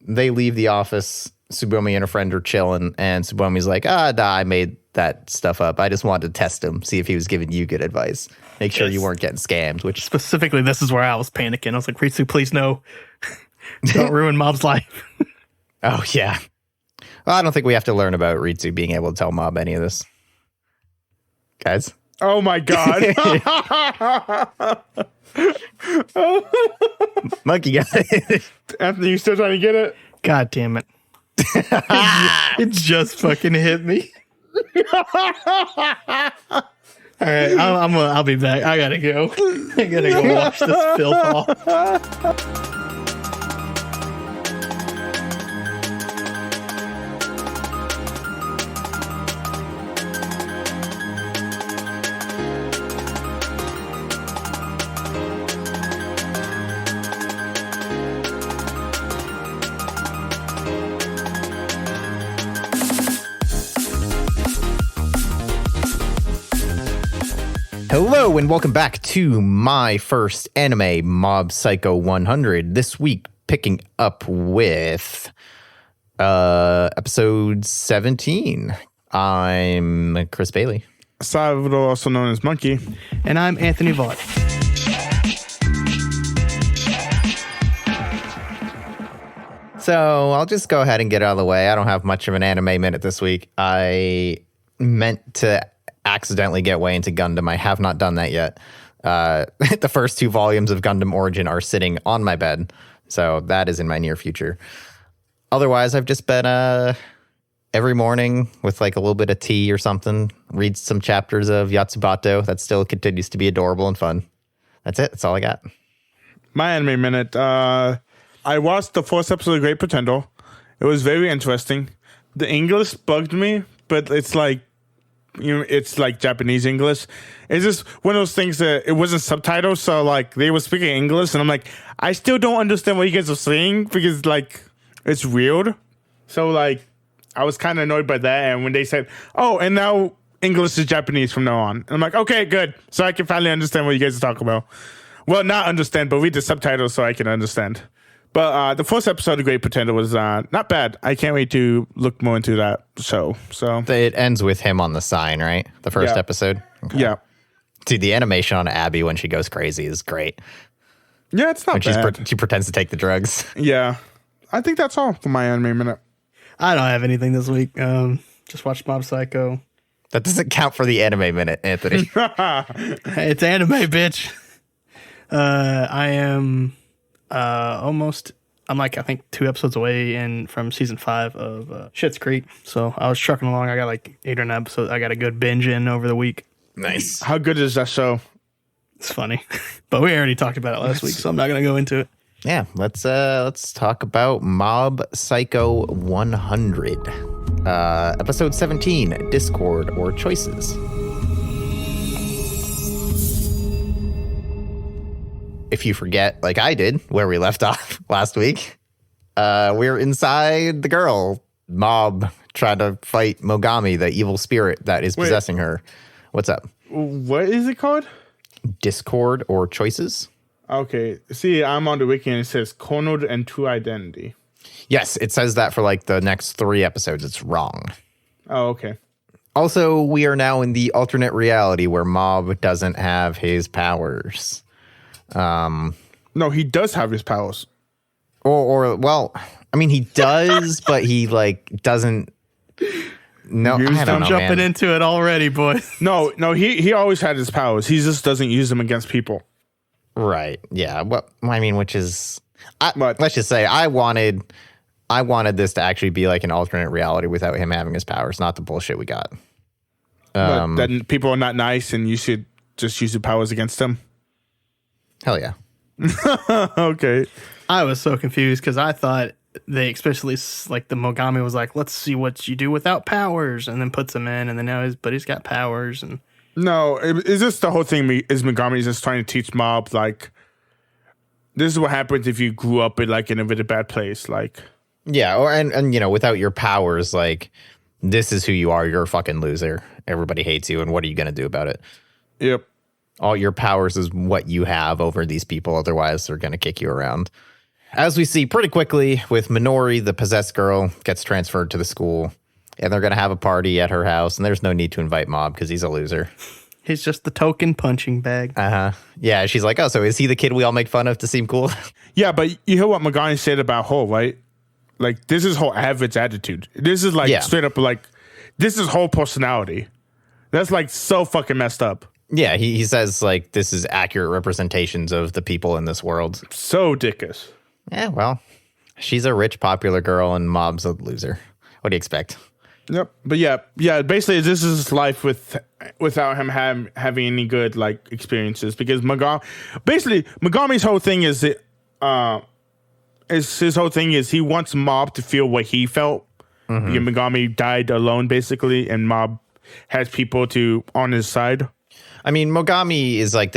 they leave the office. Tsubomi and a friend are chilling, and Tsubomi's like, nah, I made that stuff up. I just wanted to test him, see if he was giving you good advice. Make sure you weren't getting scammed. Which specifically, this is where I was panicking. I was like, Ritsu, please no. Don't ruin Mob's life. Oh, yeah. Well, I don't think we have to learn about Ritsu being able to tell Mob any of this. Guys? Oh, my God. Monkey got it. Anthony, you still trying to get it? God damn it. It just fucking hit me. All right, I'll be back. I gotta go. I gotta go wash this filth off. Hello and welcome back to my first anime, Mob Psycho 100. This week, picking up with episode 17. I'm Chris Bailey. Salvador, also known as Monkey. And I'm Anthony Vaught. So I'll just go ahead and get out of the way. I don't have much of an anime minute this week. I meant to accidentally get way into Gundam. I have not done that yet. The first 2 volumes of Gundam Origin are sitting on my bed, so that is in my near future. Otherwise, I've just been every morning with like a little bit of tea or something, read some chapters of Yatsubato. That still continues to be adorable and fun. That's it. That's all I got. My anime minute. I watched the 4th episode of Great Pretender. It was very interesting. The English bugged me, but it's like, it's like Japanese English. It's just one of those things that it wasn't subtitled, so like they were speaking English, and I'm like, I still don't understand what you guys are saying because like it's weird. So like I was kind of annoyed by that, and when they said, "Oh, and now English is Japanese from now on," and I'm like, okay, good, so I can finally understand what you guys are talking about. Well, not understand, but read the subtitles so I can understand. But the 4th episode of Great Pretender was not bad. I can't wait to look more into that show. So it ends with him on the sign, right? The first episode? Okay. Yeah. Dude, the animation on Abby when she goes crazy is great. Yeah, it's not bad. She pretends to take the drugs. Yeah. I think that's all for my anime minute. I don't have anything this week. Just watched Mob Psycho. That doesn't count for the anime minute, Anthony. It's anime, bitch. I am... I'm like, I think 2 episodes away from season 5 of Schitt's Creek. So I was trucking along. I got like 8 or 9 episodes. I got a good binge in over the week. Nice. How good is that show? It's funny, but we already talked about it last week, so I'm not going to go into it. Yeah, let's talk about Mob Psycho 100. Episode 17, Discord or Choices. If you forget, like I did, where we left off last week, we're inside the girl. Mob trying to fight Mogami, the evil spirit that is possessing her. What's up? What is it called? Discord or Choices. Okay. See, I'm on the wiki and it says cornered and true identity. Yes, it says that for like the next 3 episodes. It's wrong. Oh, okay. Also, we are now in the alternate reality where Mob doesn't have his powers. No, he does have his powers. Or well, I mean, he does, but he like doesn't. No, I don't know, jumping man. into it already, boys. No, he always had his powers. He just doesn't use them against people. Right? Yeah. Well, I mean, which is, let's just say, I wanted this to actually be like an alternate reality without him having his powers, not the bullshit we got. But then people are not nice, and you should just use your powers against them. Hell yeah. Okay. I was so confused because I thought they, especially like the Mogami was like, let's see what you do without powers, and then puts him in, and then now he's got powers. And no, it's just the whole thing is Mogami just trying to teach Mob, like, this is what happens if you grew up in like in a really bad place. Like, yeah. Or, and you know, without your powers, like, this is who you are. You're a fucking loser. Everybody hates you. And what are you going to do about it? Yep. All your powers is what you have over these people. Otherwise, they're going to kick you around. as we see pretty quickly with Minori, the possessed girl gets transferred to the school, and they're going to have a party at her house, and there's no need to invite Mob because he's a loser. He's just the token punching bag. Yeah, she's like, oh, so is he the kid we all make fun of to seem cool? Yeah, but you hear what Mogami said about Ho, right? Like, this is whole average attitude. This is like straight up like, this is whole personality. That's like so fucking messed up. Yeah, he says like this is accurate representations of the people in this world. So dickish. Yeah, well, she's a rich, popular girl, and Mob's a loser. What do you expect? Yep. But yeah. Basically, this is his life without him having any good like experiences because Mogami's whole thing is his whole thing is he wants Mob to feel what he felt. Mm-hmm. Because Mogami died alone basically, and Mob has people on his side. I mean, Mogami is like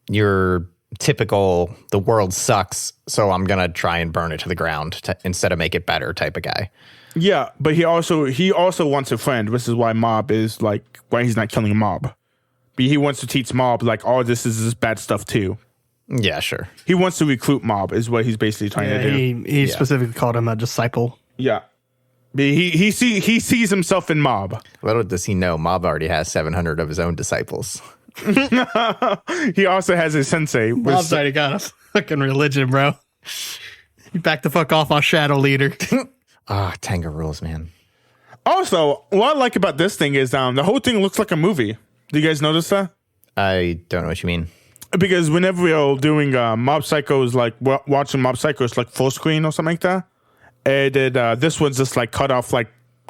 your typical the world sucks, so I'm gonna try and burn it to the ground instead of make it better type of guy. Yeah, but he also wants a friend, which is why Mob is like why he's not killing Mob. But he wants to teach Mob like all this is bad stuff too. Yeah, sure. He wants to recruit Mob is what he's basically trying to do. He specifically called him a disciple. Yeah. But he sees himself in Mob. Little does he know, Mob already has 700 of his own disciples. He also has a sensei. Mob's already got a fucking religion, bro. You back the fuck off on Shadow Leader. Tenga rules, man. Also, what I like about this thing is the whole thing looks like a movie. Do you guys notice that? I don't know what you mean. Because whenever we're doing Mob Psycho's, like watching Mob Psycho's like full screen or something like that, and then this one's just like cut off. Like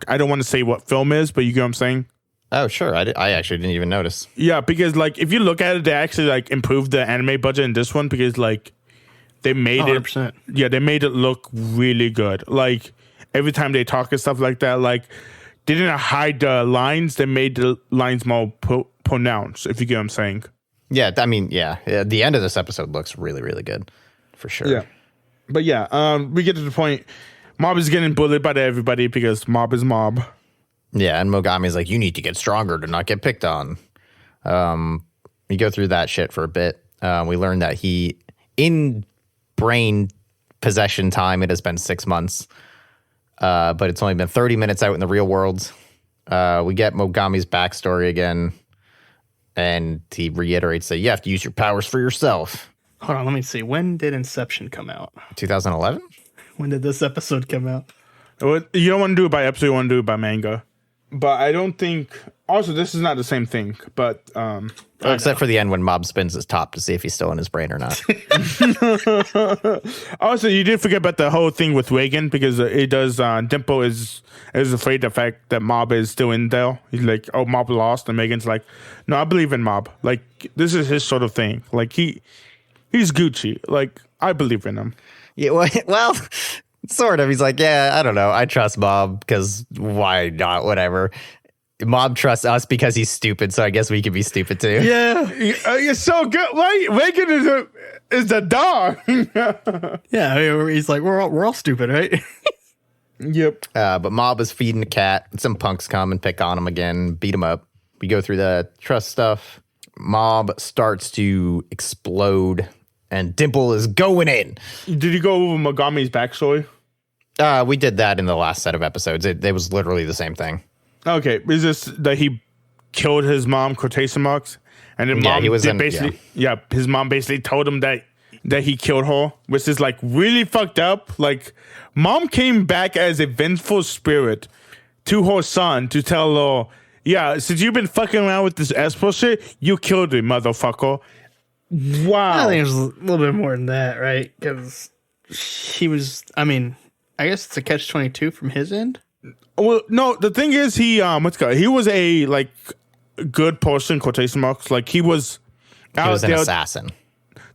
I don't want to say what film is, but you get what I'm saying. Oh, sure. I actually didn't even notice. Yeah, because like if you look at it, they actually like improved the anime budget in this one because like they made 100%. it. Yeah, they made it look really good. Like every time they talk and stuff like that, like they didn't hide the lines. They made the lines more pronounced. If you get what I'm saying. Yeah, I mean, yeah. The end of this episode looks really, really good, for sure. Yeah, but yeah, we get to the point. Mob is getting bullied by everybody because Mob is Mob. Yeah, and Mogami's like, you need to get stronger to not get picked on. We go through that shit for a bit. We learn that in brain possession time, it has been 6 months, but it's only been 30 minutes out in the real world. We get Mogami's backstory again, and he reiterates that you have to use your powers for yourself. Hold on, let me see. When did Inception come out? 2011? When did this episode come out? You don't want to do it by episode, you want to do it by manga. But I don't think... Also, this is not the same thing, but... except for the end when Mob spins his top to see if he's still in his brain or not. Also, you did forget about the whole thing with Reigen, because it does... Dimple is afraid of the fact that Mob is still in there. He's like, oh, Mob lost, and Megan's like, no, I believe in Mob. Like, this is his sort of thing. Like, he's Gucci. Like, I believe in him. Yeah, well... Sort of. He's like, yeah, I don't know. I trust Mob because why not? Whatever. Mob trusts us because he's stupid, so I guess we can be stupid too. Yeah. You're so good. Right? Reigen is a dog. Yeah, he's like, we're all stupid, right? Yep. But Mob is feeding the cat. Some punks come and pick on him again, beat him up. We go through the trust stuff. Mob starts to explode, and Dimple is going in. Did you go over Mogami's backstory? We did that in the last set of episodes. It was literally the same thing. Okay, is this that he killed his mom, quotation marks, and then his mom basically told him that he killed her, which is like really fucked up. Like, mom came back as a vengeful spirit to her son to tell her, yeah, since you've been fucking around with this Espo shit, you killed him, motherfucker. Wow. I think it was a little bit more than that, right? Because he was, I mean, I guess it's a catch-22 from his end. Well, no, the thing is, he was a like good person, quotation marks. Like he was an assassin.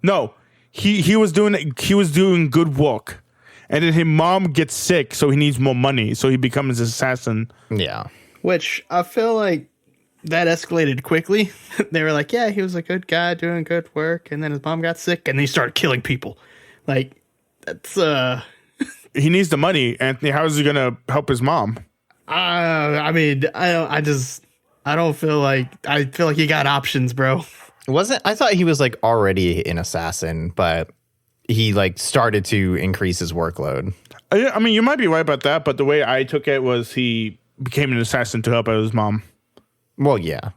No, he was doing good work, and then his mom gets sick, so he needs more money, so he becomes an assassin. Yeah, which I feel like that escalated quickly. They were like, yeah, he was a good guy doing good work, and then his mom got sick, and he started killing people. Like, that's he needs the money. Anthony, how is he gonna help his mom? I mean, I don't feel like, I feel like he got options, bro. I thought he was like already an assassin, but he like started to increase his workload. I mean, you might be right about that, but the way I took it was he became an assassin to help out his mom. Well, yeah.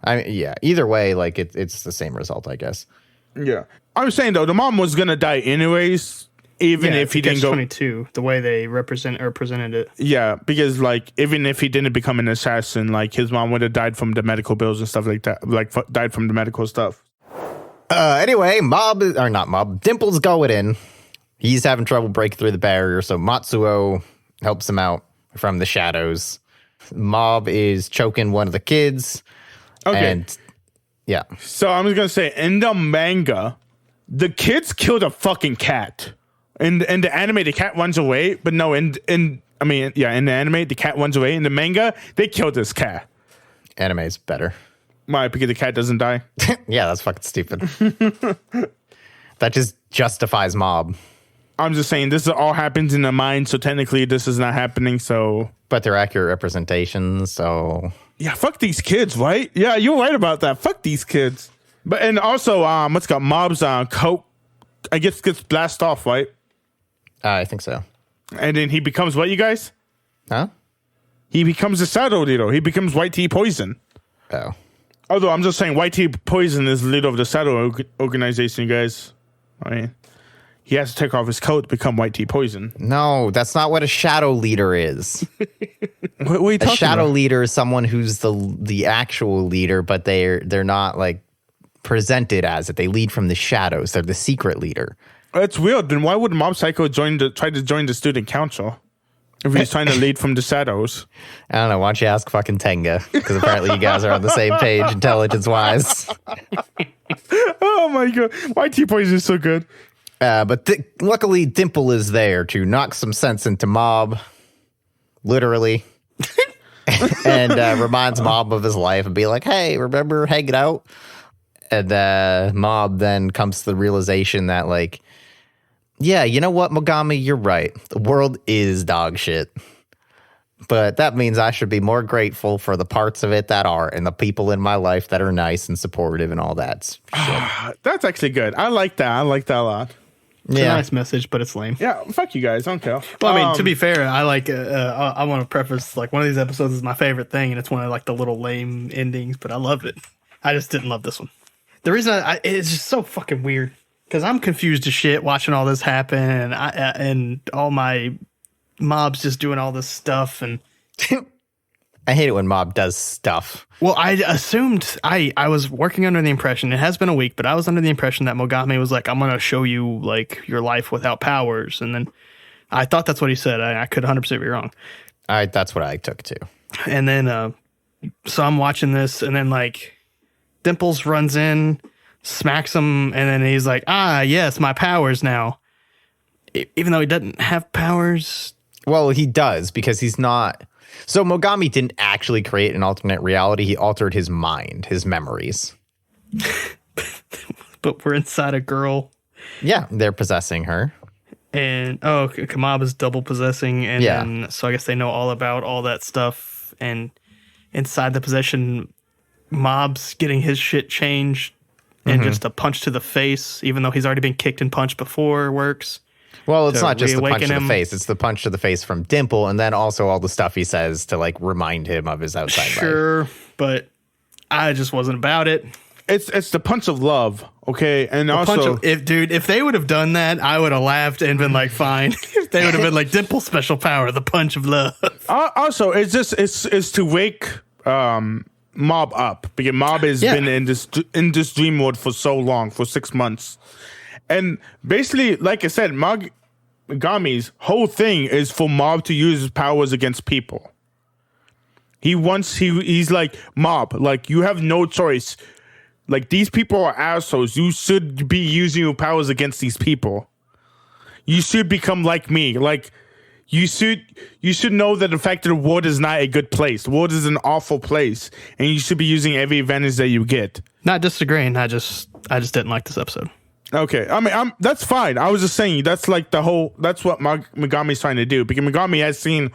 Either way, like it's the same result, I guess. Yeah. I was saying, though, the mom was going to die anyways, even if he didn't go. 22, the way they presented it. Yeah, because, like, even if he didn't become an assassin, like, his mom would have died from the medical bills and stuff like that. Like, died from the medical stuff. Anyway, Dimple's going in. He's having trouble breaking through the barrier, so Matsuo helps him out from the shadows. Mob is choking one of the kids. Okay. And, yeah. So I'm just going to say, in the manga, the kids killed a fucking cat. In the anime, the cat runs away. But no, in the anime, the cat runs away. In the manga, they killed this cat. Anime's better. Why? Because the cat doesn't die? Yeah, that's fucking stupid. That just justifies Mob. I'm just saying, this all happens in the mind, so technically this is not happening, so... But they're accurate representations, so... Yeah, fuck these kids, right? Yeah, you're right about that. Fuck these kids. But, and also, what's got Mob's coat, I guess, gets blasted off, right? I think so. And then he becomes what, you guys? Huh? He becomes a shadow leader. He becomes White Tea Poison. Oh. Although, I'm just saying, White Tea Poison is the leader of the shadow organization, you guys. I mean... He has to take off his coat to become White Tea Poison. No, that's not what a shadow leader is. What are you talking A shadow about? leader is someone who's the actual leader, but they're not like presented as it. They lead from the shadows. They're the secret leader. That's weird. Then why would Mob Psycho try to join the student council if he's trying to lead from the shadows? I don't know. Why don't you ask fucking Tenga? Because apparently you guys are on the same page intelligence-wise. Oh my god, White Tea Poison is so good. But luckily, Dimple is there to knock some sense into Mob, literally, and reminds Mob of his life and be like, hey, remember hanging out? And Mob then comes to the realization that, like, yeah, you know what, Mogami, you're right. The world is dog shit. But that means I should be more grateful for the parts of it that are and the people in my life that are nice and supportive and all that shit. That's actually good. I like that. I like that a lot. It's a nice message, but it's lame. Yeah, fuck you guys. I don't care. Well, I mean, to be fair, I like. I want to preface like one of these episodes is my favorite thing, and it's one of like the little lame endings. But I loved it. I just didn't love this one. The reason it's just so fucking weird because I'm confused as shit watching all this happen, and all my mobs just doing all this stuff and. I hate it when Mob does stuff. Well, I assumed I was working under the impression, it has been a week, but I was under the impression that Mogami was like, I'm going to show you like your life without powers. And then I thought that's what he said. I could 100% be wrong. That's what I took too. And then, so I'm watching this and then like Dimples runs in, smacks him. And then he's like, yes, my powers now. Even though he doesn't have powers. Well, he does because he's not. So Mogami didn't actually create an alternate reality. He altered his mind, his memories. But we're inside a girl. Yeah, they're possessing her. And, Kamab is double possessing. And then, so I guess they know all about all that stuff. And inside the possession, Mob's getting his shit changed. And just a punch to the face, even though he's already been kicked and punched before, works. Well, it's not just the punch to him. the face. It's the punch to the face from Dimple, and then also all the stuff he says to, like, remind him of his outside life. Sure, but I just wasn't about it. It's the punch of love, okay? And the also... if they would have done that, I would have laughed and been like, fine. They would have been like, Dimple's special power, the punch of love. Also, it's to wake Mob up, because Mob has been in this dream world for so long, for 6 months. And basically, like I said, Mogami's whole thing is for Mob to use his powers against people. He's like, Mob, like, you have no choice. Like, these people are assholes. You should be using your powers against these people. You should become like me. Like, you should know that the fact that the world is not a good place. The world is an awful place. And you should be using every advantage that you get. Not disagreeing. I just didn't like this episode. Okay, I mean, that's fine. I was just saying that's like that's what Mogami's trying to do, because Mogami has seen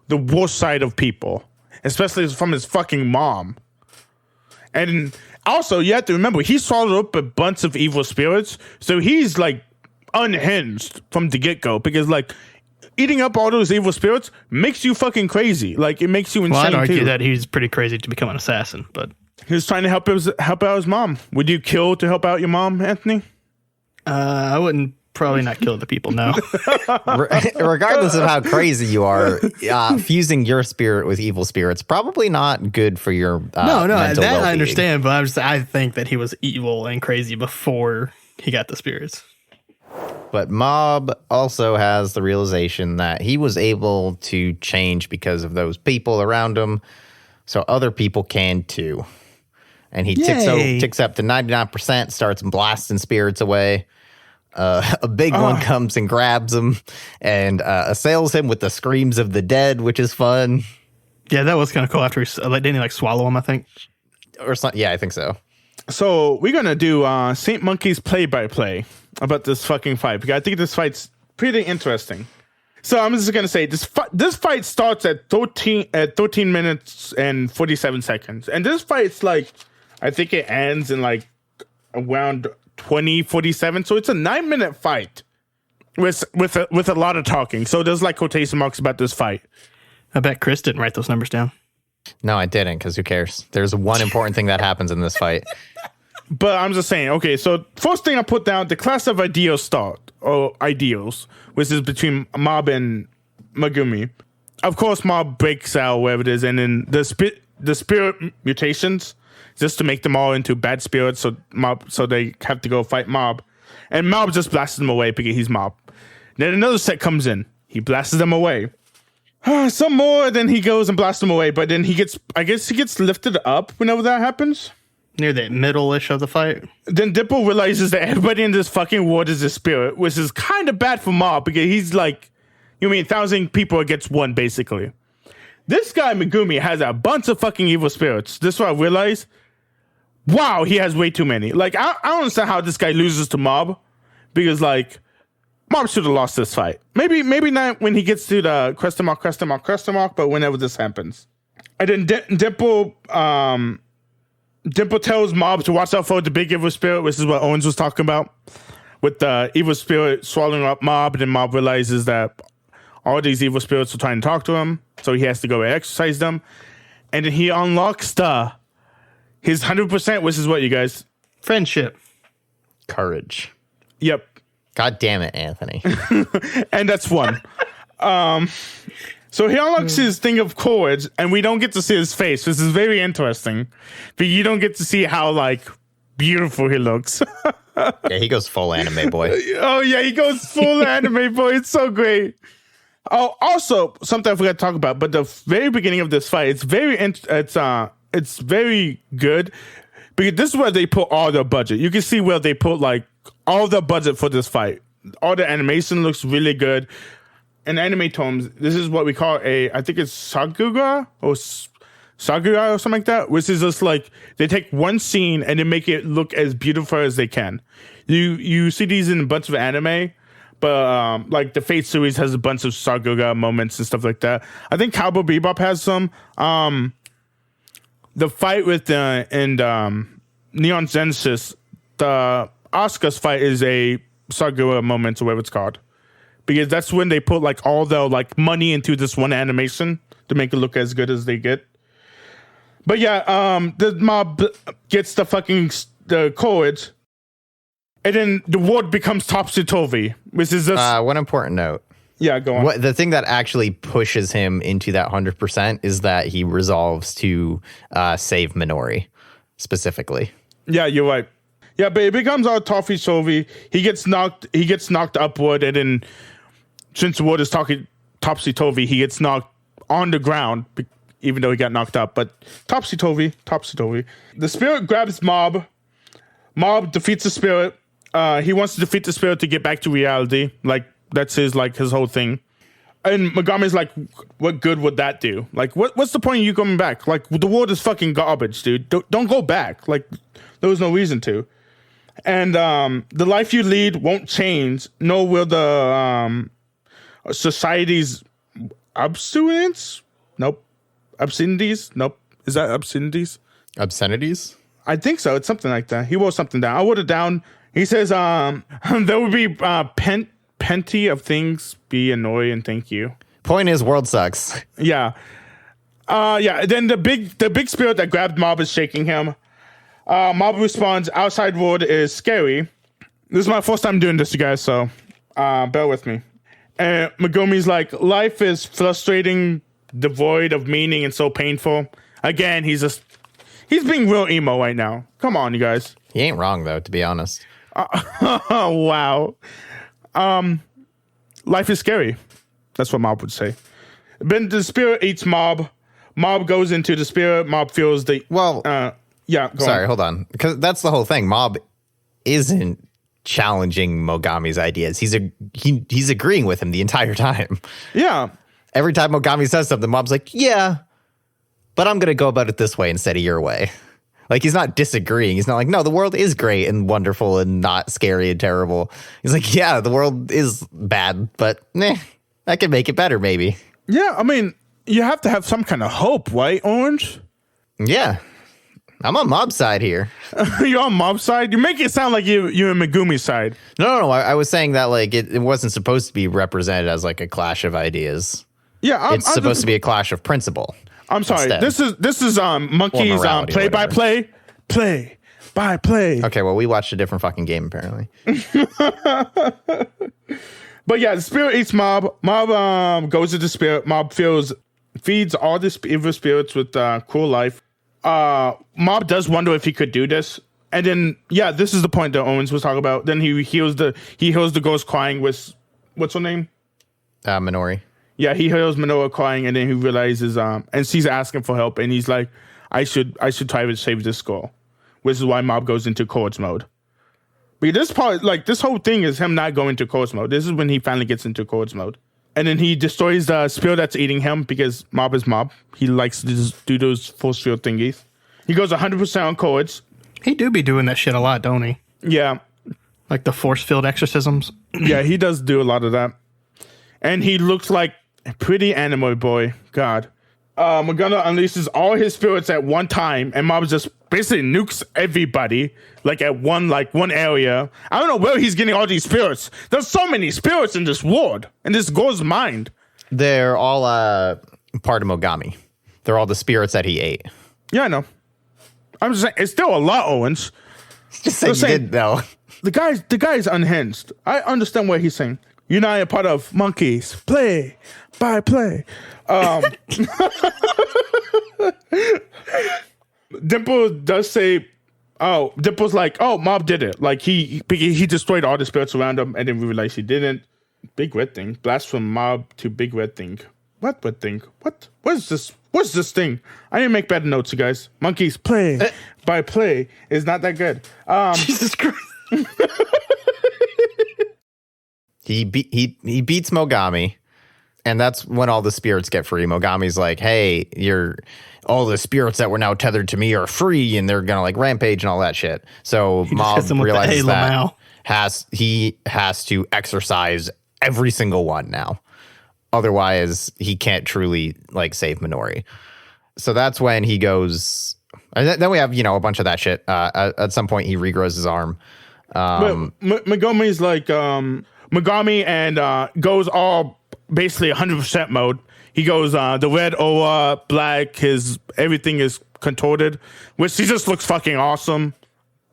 the worst side of people, especially from his fucking mom. And also, you have to remember, he swallowed up a bunch of evil spirits, so he's like unhinged from the get-go because like eating up all those evil spirits makes you fucking crazy. Like it makes you insane. Well, I'd argue too. that he's pretty crazy to become an assassin, but He was trying to help out his mom. Would you kill to help out your mom, Anthony? I wouldn't probably not kill the people. No. Regardless of how crazy you are, fusing your spirit with evil spirits probably not good for your No, mental that well-being. I understand, but I think that he was evil and crazy before he got the spirits. But Mob also has the realization that he was able to change because of those people around him, so other people can too. And he ticks up to 99%, starts blasting spirits away. A big one comes and grabs him and assails him with the screams of the dead, which is fun. Yeah, that was kind of cool. After didn't he swallow him? I think. Or something. Yeah, I think so. So we're gonna do Saint Monkey's play-by-play about this fucking fight because I think this fight's pretty interesting. So I'm just gonna say this fight starts at 13 minutes and 47 seconds, and this fight's like I think it ends in like around 20:47. So it's a 9-minute fight with a lot of talking. So there's like quotation marks about this fight. I bet Chris didn't write those numbers down. No, I didn't, because who cares? There's one important thing that happens in this fight. But I'm just saying, okay, so first thing I put down, the class of ideals start, or ideals, which is between Mob and Mogami. Of course, Mob breaks out, wherever it is, and then the spirit mutations, just to make them all into bad spirits, so they have to go fight Mob. And Mob just blasts them away because he's Mob. Then another set comes in. He blasts them away. Some more, then he goes and blasts them away, but then he gets lifted up whenever that happens. Near the middle-ish of the fight. Then Dipple realizes that everybody in this fucking world is a spirit, which is kind of bad for Mob because he's like, 1,000 people against one, basically. This guy, Megumi, has a bunch of fucking evil spirits. This is what I realized. Wow, he has way too many. Like, I don't understand how this guy loses to Mob because, like, Mob should have lost this fight. Maybe not when he gets to the question mark, but whenever this happens. And then Dimple tells Mob to watch out for the big evil spirit, which is what Owens was talking about, with the evil spirit swallowing up Mob. And then Mob realizes that all these evil spirits are trying to talk to him, so he has to go and exercise them. And then he unlocks his 100%, which is what, you guys? Friendship. Courage. Yep. God damn it, Anthony. And that's one. So he unlocks his thing of courage, and we don't get to see his face, which is very interesting. But you don't get to see how, like, beautiful he looks. Yeah, he goes full anime boy. Oh, yeah, he goes full anime boy. It's so great. Oh, also, something I forgot to talk about, but the very beginning of this fight, it's very good. Because this is where they put all their budget. You can see where they put, like, all the budget for this fight. All the animation looks really good. In anime terms, this is what we call I think it's Sagura or something like that, which is just like they take one scene and they make it look as beautiful as they can. You see these in a bunch of anime, but like the Fate series has a bunch of Sagura moments and stuff like that. I think Cowboy Bebop has some. The fight with Neon Genesis, the Asuka's fight is a Sagura moment or whatever it's called. Because that's when they put like all the like money into this one animation to make it look as good as they get. But yeah, the Mob gets the courage, and then the world becomes topsy-turvy, which is just one important note. Yeah, go on. The thing that actually pushes him into that 100% is that he resolves to save Minori specifically. Yeah, you're right. Yeah, but it becomes all topsy-turvy. He gets knocked upward, and then since the world is topsy-turvy, he gets knocked on the ground, even though he got knocked up. But topsy-turvy. The spirit grabs Mob. Mob defeats the spirit. He wants to defeat the spirit to get back to reality. Like, that's his whole thing. And Mogami's like, what good would that do? Like, what's the point of you coming back? Like, the world is fucking garbage, dude. Don't go back. Like, there was no reason to. And the life you lead won't change, nor will the society's obscenity? Nope. Obscenities? Nope. Is that obscenities? Obscenities? I think so. It's something like that. He wrote something down. I wrote it down. He says, there would be plenty of things be annoying and thank you. Point is, world sucks. Yeah. Yeah. Then the big spirit that grabbed Mob is shaking him. Mob responds, outside world is scary. This is my first time doing this, you guys, so bear with me. And Mogami's like, life is frustrating, devoid of meaning, and so painful. Again, he's being real emo right now. Come on, you guys. He ain't wrong, though, to be honest. Wow. Life is scary. That's what Mob would say. Then the spirit eats Mob. Mob goes into the spirit. Mob feels the... Well, yeah, sorry, hold on. Because that's the whole thing. Mob isn't challenging Mogami's ideas. He's agreeing with him the entire time. Yeah. Every time Mogami says something, Mob's like, yeah, but I'm going to go about it this way instead of your way. Like, he's not disagreeing. He's not like, no, the world is great and wonderful and not scary and terrible. He's like, yeah, the world is bad, but I can make it better, maybe. Yeah, I mean, you have to have some kind of hope, right, Orange? Yeah. I'm on Mob's side here. You're on Mob's side? You make it sound like you're on Megumi's side. No. I was saying that, like, it wasn't supposed to be represented as, like, a clash of ideas. Yeah, it's supposed to be a clash of principle. I'm sorry. Instead. This is Monkey's play-by-play. Play-by-play. Okay, well, we watched a different fucking game, apparently. But yeah, the spirit eats Mob. Mob goes to the spirit. Mob feeds all the evil spirits with cool life. Mob does wonder if he could do this. And then, yeah, this is the point that Owens was talking about. Then he heals the ghost crying with, what's her name? Minori. Yeah, he hears Manoa crying, and then he realizes, and she's asking for help, and he's like, I should try to save this girl. Which is why Mob goes into courts mode. But this part, like, this whole thing is him not going to courts mode. This is when he finally gets into courts mode. And then he destroys the spirit that's eating him, because Mob is Mob. He likes to just do those force field thingies. He goes 100% on courts. He do be doing that shit a lot, don't he? Yeah. Like the force field exorcisms. Yeah, he does do a lot of that. And he looks like a pretty anime boy. God. Morgana unleashes all his spirits at one time, and Mob just basically nukes everybody, like at one area. I don't know where he's getting all these spirits. There's so many spirits in this world, in this girl's mind. They're all part of Mogami. They're all the spirits that he ate. Yeah, I know. I'm just saying, it's still a lot, Owens. Just saying you did, though. The guy's unhinged. I understand what he's saying. You're not a part of monkeys. Play by play. Dimple does say, Dimple's like, Mob did it. Like he destroyed all the spirits around him, and then we realized he didn't. Big red thing. Blast from Mob to big red thing. What red thing? What is this? What's this thing? I didn't make better notes, you guys. Monkeys play by play is not that good. Jesus Christ. He beats Mogami, and that's when all the spirits get free. Mogami's like, hey, all the spirits that were now tethered to me are free, and they're gonna like rampage and all that shit. So Mob realizes that he has to exercise every single one now. Otherwise, he can't truly like save Minori. So that's when he goes. And then we have a bunch of that shit. At some point, he regrows his arm. Mogami's like Mogami and goes all basically 100% mode. He goes the red aura, black. Everything is contorted, which he just looks fucking awesome.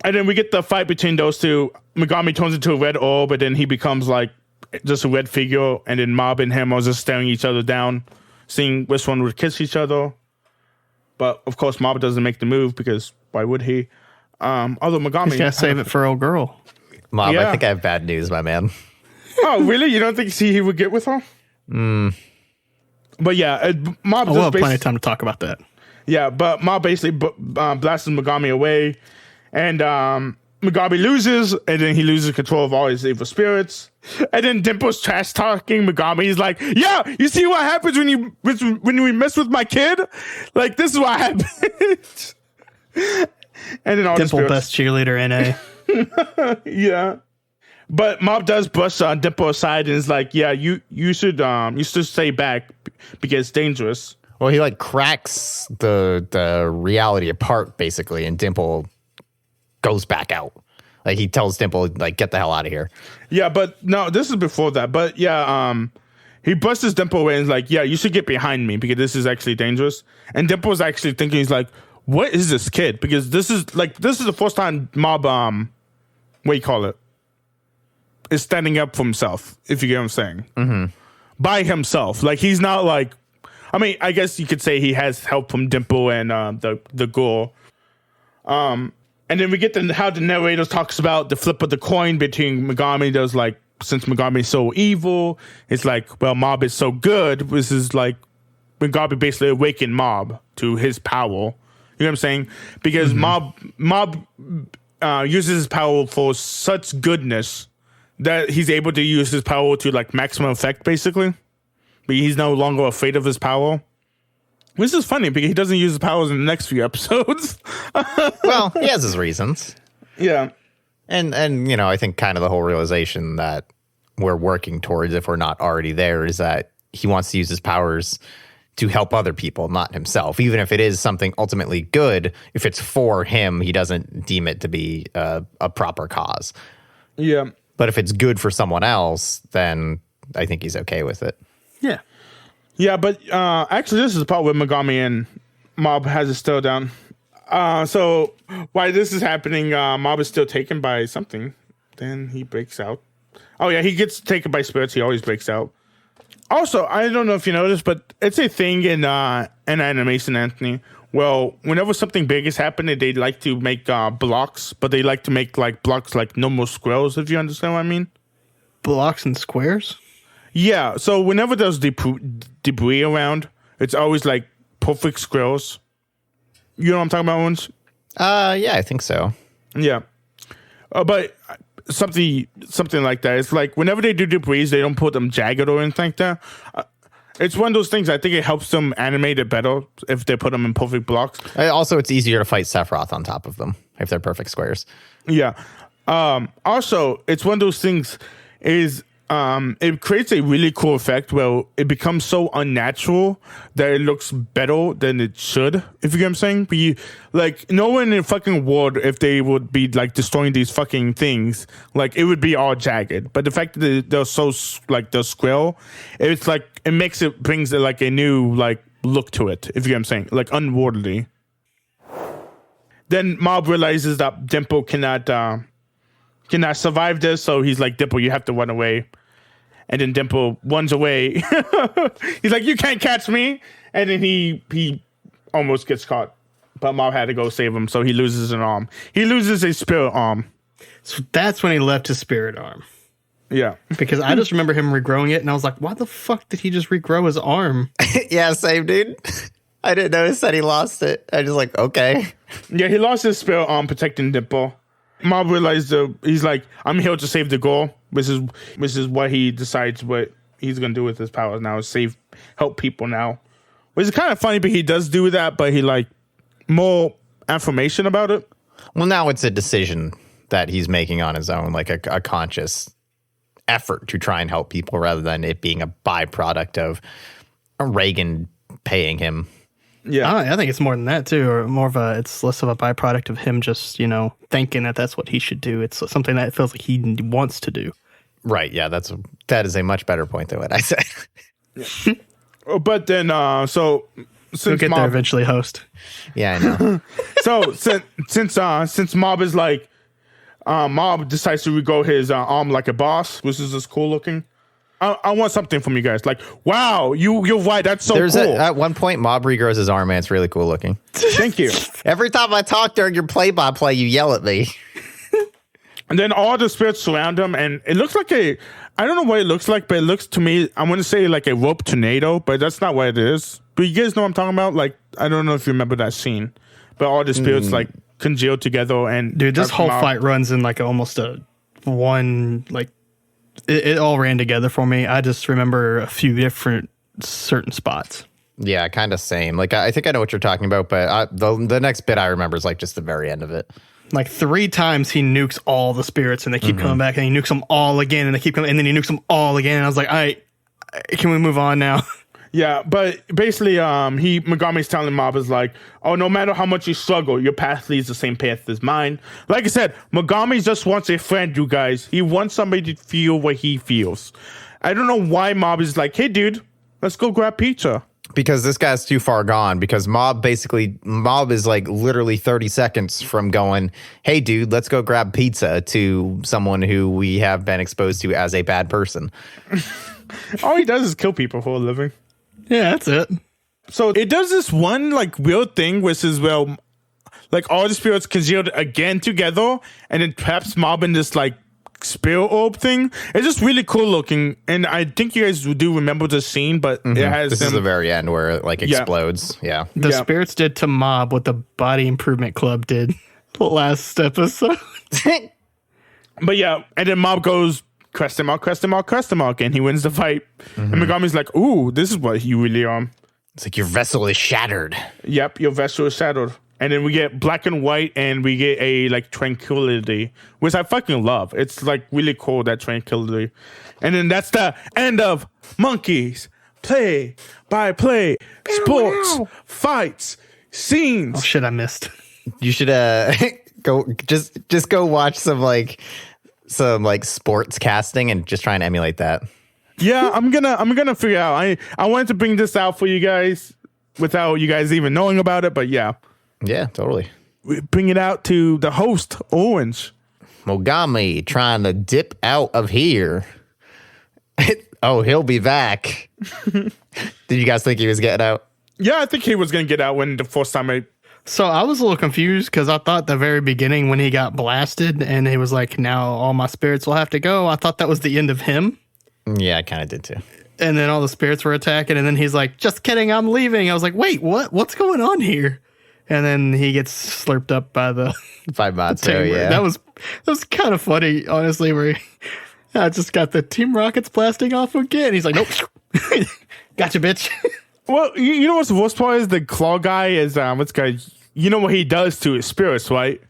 And then we get the fight between those two. Mogami turns into a red orb, but then he becomes like just a red figure, and then Mob and him are just staring each other down, seeing which one would kiss each other. But of course, Mob doesn't make the move because why would he? Although Mogami, he's gotta save it for old girl. Mob, yeah. I think I have bad news, my man. Oh, really? You don't think he would get with her? But yeah, Mob. We'll have plenty of time to talk about that. Yeah, but Mob basically blasts Mogami away, and Mogami loses, and then he loses control of all his evil spirits. And then Dimple's trash talking Mogami. He's like, "Yeah, you see what happens when we mess with my kid? Like this is what happens." And then all Dimple best cheerleader NA. Yeah, but Mob does brush Dimple aside and is like, "Yeah, you should stay back because it's dangerous." Well, he like cracks the reality apart basically, and Dimple goes back out. Like he tells Dimple, like, get the hell out of here. Yeah, but no, this is before that. But yeah, he busts his Dimple away and is like, yeah, you should get behind me because this is actually dangerous. And Dimple's actually thinking, he's like, what is this kid? Because this is the first time Mob, what do you call it? Is standing up for himself, if you get what I'm saying. Mm-hmm. By himself. Like, he's not like, I mean, I guess you could say he has help from Dimple and the girl. And then we get how the narrator talks about the flip of the coin between Mogami. There's like, since Mogami is so evil, it's like, well, Mob is so good. This is like, Mogami basically awakened Mob to his power. You know what I'm saying? Because Mob uses his power for such goodness that he's able to use his power to like maximum effect, basically. But he's no longer afraid of his power. Which is funny because he doesn't use his powers in the next few episodes. Well, he has his reasons. Yeah. And you know, I think kind of the whole realization that we're working towards, if we're not already there, is that he wants to use his powers to help other people, not himself. Even if it is something ultimately good, if it's for him, he doesn't deem it to be a proper cause. Yeah. But if it's good for someone else, then I think he's okay with it. Yeah. Yeah, but actually, this is the part where Mogami and Mob has it still down. So while this is happening, Mob is still taken by something. Then he breaks out. Oh, yeah, he gets taken by spirits. He always breaks out. Also, I don't know if you noticed, but it's a thing in animation, Anthony. Well, whenever something big is happening, they like to make blocks, but they like to make like blocks like normal squares, if you understand what I mean. Blocks and squares? Yeah, so whenever there's debris around, it's always like perfect squares. You know what I'm talking about, Owens? Yeah, I think so. Yeah. But something like that. It's like whenever they do debris, they don't put them jagged or anything like that. It's one of those things. I think it helps them animate it better if they put them in perfect blocks. Also, it's easier to fight Sephiroth on top of them if they're perfect squares. Yeah. Also, it's one of those things is it creates a really cool effect where it becomes so unnatural that it looks better than it should, if you get what I'm saying. But you, like, no one in the fucking world, if they would be like destroying these fucking things, like it would be all jagged. But the fact that they're so like they're square, it's like it brings it like a new like look to it, if you get what I'm saying, like unworldly. Then Mob realizes that Dimple cannot survive this, so he's like, Dimple, you have to run away. And then Dimple runs away. He's like, you can't catch me. And then he almost gets caught. But Mob had to go save him, so he loses an arm. He loses a spirit arm. So that's when he left his spirit arm. Yeah. Because I just remember him regrowing it, and I was like, why the fuck did he just regrow his arm? Yeah, same, dude. I didn't notice that he lost it. I just like, okay. Yeah, he lost his spirit arm protecting Dimple. Mob realized he's like, I'm here to save the girl, which is what he decides what he's gonna do with his powers now, is help people now. Which is kind of funny, but he does do that, but he like more affirmation about it. Well, now it's a decision that he's making on his own, like a conscious effort to try and help people rather than it being a byproduct of Reigen paying him. Yeah, I think it's more than that too, or it's less of a byproduct of him just, thinking that that's what he should do. It's something that it feels like he wants to do. Right. Yeah, that is a much better point than what I said. Yeah. But then, so since we'll get there eventually, host. Yeah, I know. So since Mob is like, Mob decides to regrow his arm like a boss, which is just cool looking. I want something from you guys. Like, wow, you're right. That's so cool. At one point, Mob regrows his arm, and it's really cool looking. Thank you. Every time I talk during your play-by-play, you yell at me. And then all the spirits surround him, and it looks like I don't know what it looks like, but it looks to me, I'm going to say like a rope tornado, but that's not what it is. But you guys know what I'm talking about? Like, I don't know if you remember that scene, but all the spirits like congeal together. And dude, this whole fight runs in like almost a one, like, it all ran together for me. I just remember a few different certain spots. Yeah, kind of same. Like, I think I know what you're talking about, but the next bit I remember is like just the very end of it. Like 3 times he nukes all the spirits and they keep coming back, and he nukes them all again and they keep coming, and then he nukes them all again. And I was like, all right, can we move on now? Yeah, but basically, Mogami's telling Mob is like, oh, no matter how much you struggle, your path leads the same path as mine. Like I said, Mogami just wants a friend, you guys. He wants somebody to feel what he feels. I don't know why Mob is like, hey, dude, let's go grab pizza. Because this guy's too far gone. Because Mob is like literally 30 seconds from going, hey, dude, let's go grab pizza, to someone who we have been exposed to as a bad person. All he does is kill people for a living. Yeah, that's it. So it does this one like weird thing, which is, well, like all the spirits congealed again together, and then traps Mob in this like spirit orb thing. It's just really cool looking, and I think you guys do remember the scene, but it has This is the very end where it like explodes. Yeah. The spirits did to Mob what the Body Improvement Club did last episode. But yeah, and then Mob goes, question mark, and he wins the fight. And Mogami's like, ooh, this is what you really are. It's like your vessel is shattered. Yep, your vessel is shattered. And then we get black and white, and we get a like tranquility, which I fucking love. It's like really cool, that tranquility. And then that's the end of Monkeys Play by Play, sports, fights, scenes. Oh shit, I missed. You should go just go watch some sports casting and just try and emulate that. Yeah, I'm gonna figure out. I wanted to bring this out for you guys without you guys even knowing about it, but yeah. Yeah, totally. We bring it out to the host, Orange. Mogami trying to dip out of here. Oh, he'll be back. Did you guys think he was getting out? Yeah, I think he was gonna get out when the first time So I was a little confused because I thought the very beginning when he got blasted and he was like, now all my spirits will have to go, I thought that was the end of him. Yeah, I kind of did too. And then all the spirits were attacking, and then he's like, just kidding, I'm leaving. I was like, wait, what? What's going on here? And then he gets slurped up by the 5 Matsu, yeah. That was kind of funny, honestly, where I just got the Team Rockets blasting off again. He's like, nope. Gotcha, bitch. Well, you know what's the worst part is the claw guy is what's guy. You know what he does to his spirits, right?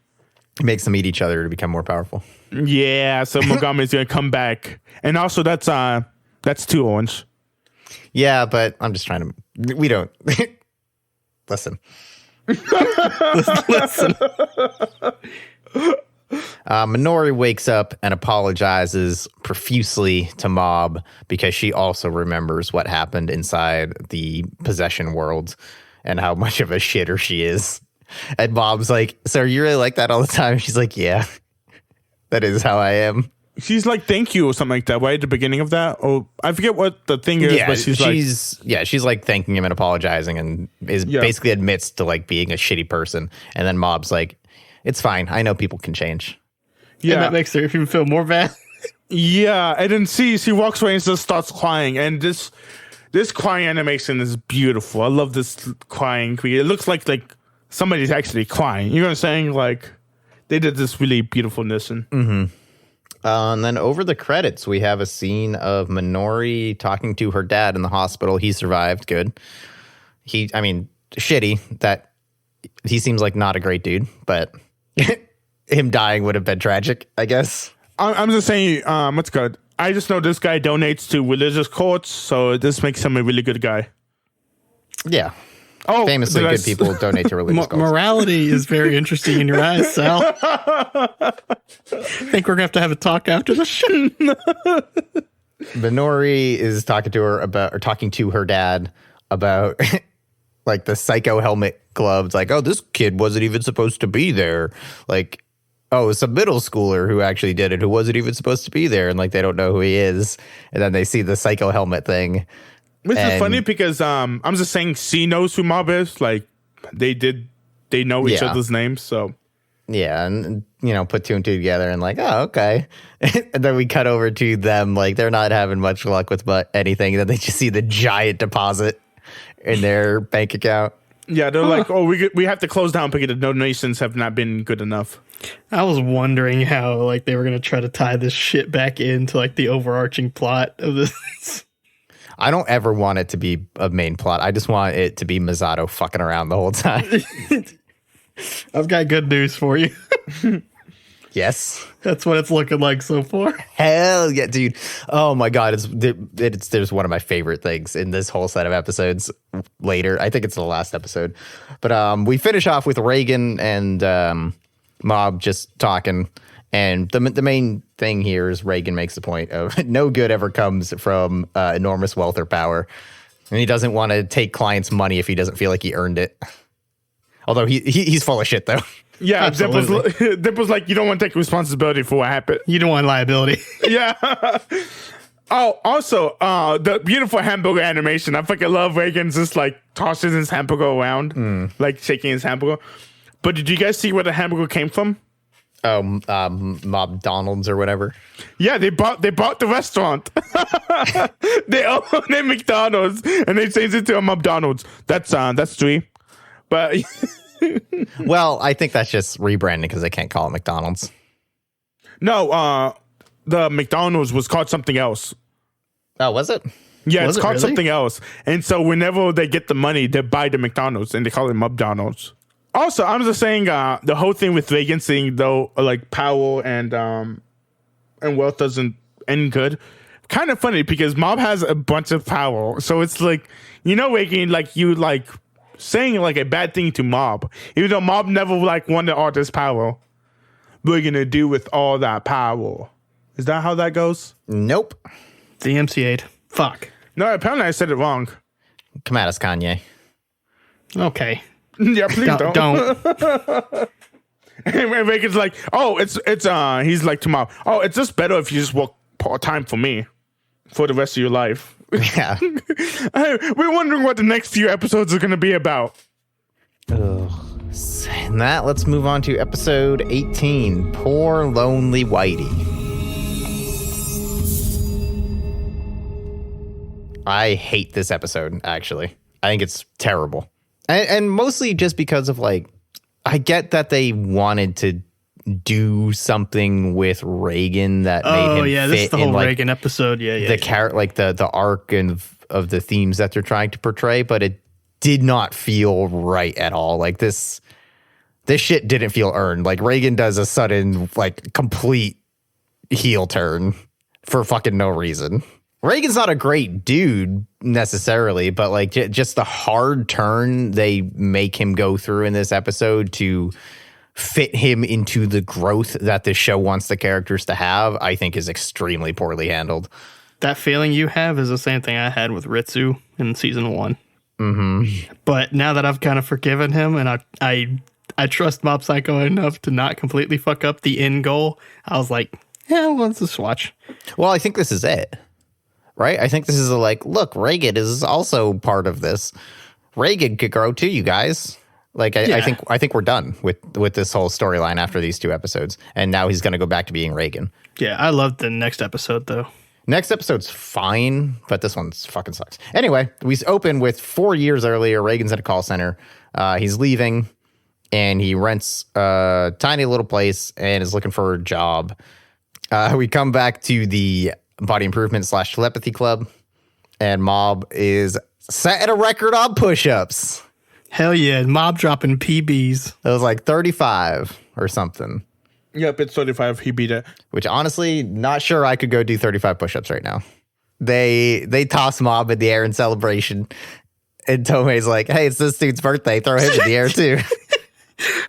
He makes them eat each other to become more powerful. Yeah, so Mogami's gonna come back, and also that's too Orange. Yeah, but I'm just trying to. We don't listen. Listen. Minori wakes up and apologizes profusely to Mob because she also remembers what happened inside the possession world and how much of a shitter she is. And Mob's like, so you really like that all the time? She's like, yeah, that is how I am. She's like, thank you, or something like that, right? At the beginning of that? Or I forget what the thing is, Yeah, but she's like thanking him and apologizing and basically admits to like being a shitty person. And then Mob's like, it's fine. I know people can change. Yeah. And that makes her even feel more bad. Yeah, and then she walks away and just starts crying. And this crying animation is beautiful. I love this crying. It looks like somebody's actually crying. You know what I'm saying? Like, they did this really beautifulness. And then over the credits, we have a scene of Minori talking to her dad in the hospital. He survived. Good. Shitty that he seems like not a great dude, but him dying would have been tragic, I guess. I'm just saying, what's good? I just know this guy donates to religious courts, so this makes him a really good guy. Yeah. Oh, famously good people donate to religious cults. Morality is very interesting in your eyes, Sal. I think we're going to have a talk after the show. Minori is talking to her dad about like the psycho helmet gloves. Like, oh, this kid wasn't even supposed to be there. Like, oh, it's a middle schooler who actually did it, who wasn't even supposed to be there. And like, they don't know who he is. And then they see the psycho helmet thing. Which is funny because I'm just saying C knows who Mob is. Like, they know each other's names, so. Yeah, and, put two and two together and like, oh, okay. And then we cut over to them, like, they're not having much luck with anything. And then they just see the giant deposit in their bank account. Yeah, they're like, oh, we have to close down because the donations have not been good enough. I was wondering how, like, they were going to try to tie this shit back into, like, the overarching plot of this. I don't ever want it to be a main plot. I just want it to be Misato fucking around the whole time. I've got good news for you. Yes. That's what it's looking like so far. Hell yeah, dude. Oh my God. There's one of my favorite things in this whole set of episodes later. I think it's the last episode. But we finish off with Reigen and Mob just talking. And the main thing here is Reigen makes the point of no good ever comes from enormous wealth or power. And he doesn't want to take clients' money if he doesn't feel like he earned it. Although he's full of shit, though. Yeah, Dimple's like, you don't want to take responsibility for what happened. You don't want liability. Yeah. Oh, also, the beautiful hamburger animation. I fucking love Reigen's just like tosses his hamburger around, like shaking his hamburger. But did you guys see where the hamburger came from? Oh, Mob Donald's or whatever. Yeah, they bought the restaurant. They own a McDonald's and they changed it to a McDonald's. That's three. But well, I think that's just rebranding because they can't call it McDonald's. No, the McDonald's was called something else. Oh, was it? Yeah, Was it's it called really? something else. And so whenever they get the money, they buy the McDonald's and they call it McDonald's. Also, I'm just saying the whole thing with Reigen saying though like power and wealth doesn't end good. Kind of funny because Mob has a bunch of power. So it's like, Reigen, like you like saying like a bad thing to Mob. Even though Mob never like wanted all this power. What are you gonna do with all that power? Is that how that goes? Nope. DMCA'd. Fuck. No, apparently I said it wrong. Come at us, Kanye. Okay. Yeah, please don't. Don't. And Reigen's like, oh, it's he's like to Mob, oh, it's just better if you just work part-time for me for the rest of your life. Yeah. We're wondering what the next few episodes are going to be about. And that, let's move on to episode 18, Poor Lonely Whitey. I hate this episode, actually. I think it's terrible. And mostly just because of, like, I get that they wanted to do something with Reigen that made him this fit is the in, whole like, Reigen episode. Yeah. the arc and of the themes that they're trying to portray, but it did not feel right at all. Like this shit didn't feel earned. Like Reigen does a sudden, like, complete heel turn for fucking no reason. Reigen's not a great dude necessarily, but like just the hard turn they make him go through in this episode to fit him into the growth that the show wants the characters to have, I think is extremely poorly handled. That feeling you have is the same thing I had with Ritsu in season 1. Mm-hmm. But now that I've kind of forgiven him and I trust Mob Psycho enough to not completely fuck up the end goal, I was like, yeah, well, let's just watch. Well, I think this is it, right? I think this is look, Reigen is also part of this. Reigen could grow too, you guys. Like, I think we're done with this whole storyline after these 2 episodes. And now he's going to go back to being Reigen. Yeah, I love the next episode, though. Next episode's fine, but this one's fucking sucks. Anyway, we open with 4 years earlier. Reigen's at a call center. He's leaving, and he rents a tiny little place and is looking for a job. We come back to the Body Improvement / Telepathy Club, and Mob is setting a record on push-ups. Hell yeah, Mob dropping PBs. It was like 35 or something. Yep, it's 35. He beat it. Which honestly, not sure I could go do 35 push-ups right now. They toss Mob in the air in celebration. And Tomei's like, hey, it's this dude's birthday. Throw him in the air too.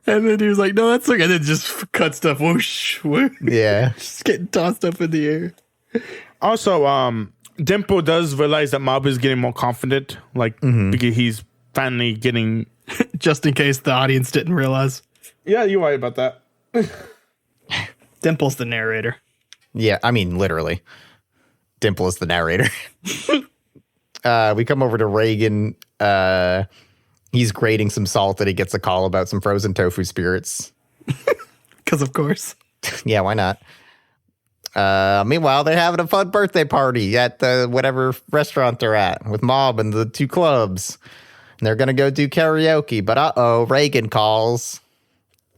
And then he was like, no, that's okay. And then just cut stuff. Whoosh, whoosh. Yeah. Just getting tossed up in the air. Also, Dimple does realize that Mob is getting more confident. Like, because he's finally getting... Just in case the audience didn't realize. Yeah, you're right about that. Dimple's the narrator. Yeah, I mean, literally. Dimple is the narrator. We come over to Reigen. He's grating some salt and he gets a call about some frozen tofu spirits. Because of course. Yeah, why not? Meanwhile, they're having a fun birthday party at the whatever restaurant they're at with Mob and the 2 clubs. And they're going to go do karaoke, but Reigen calls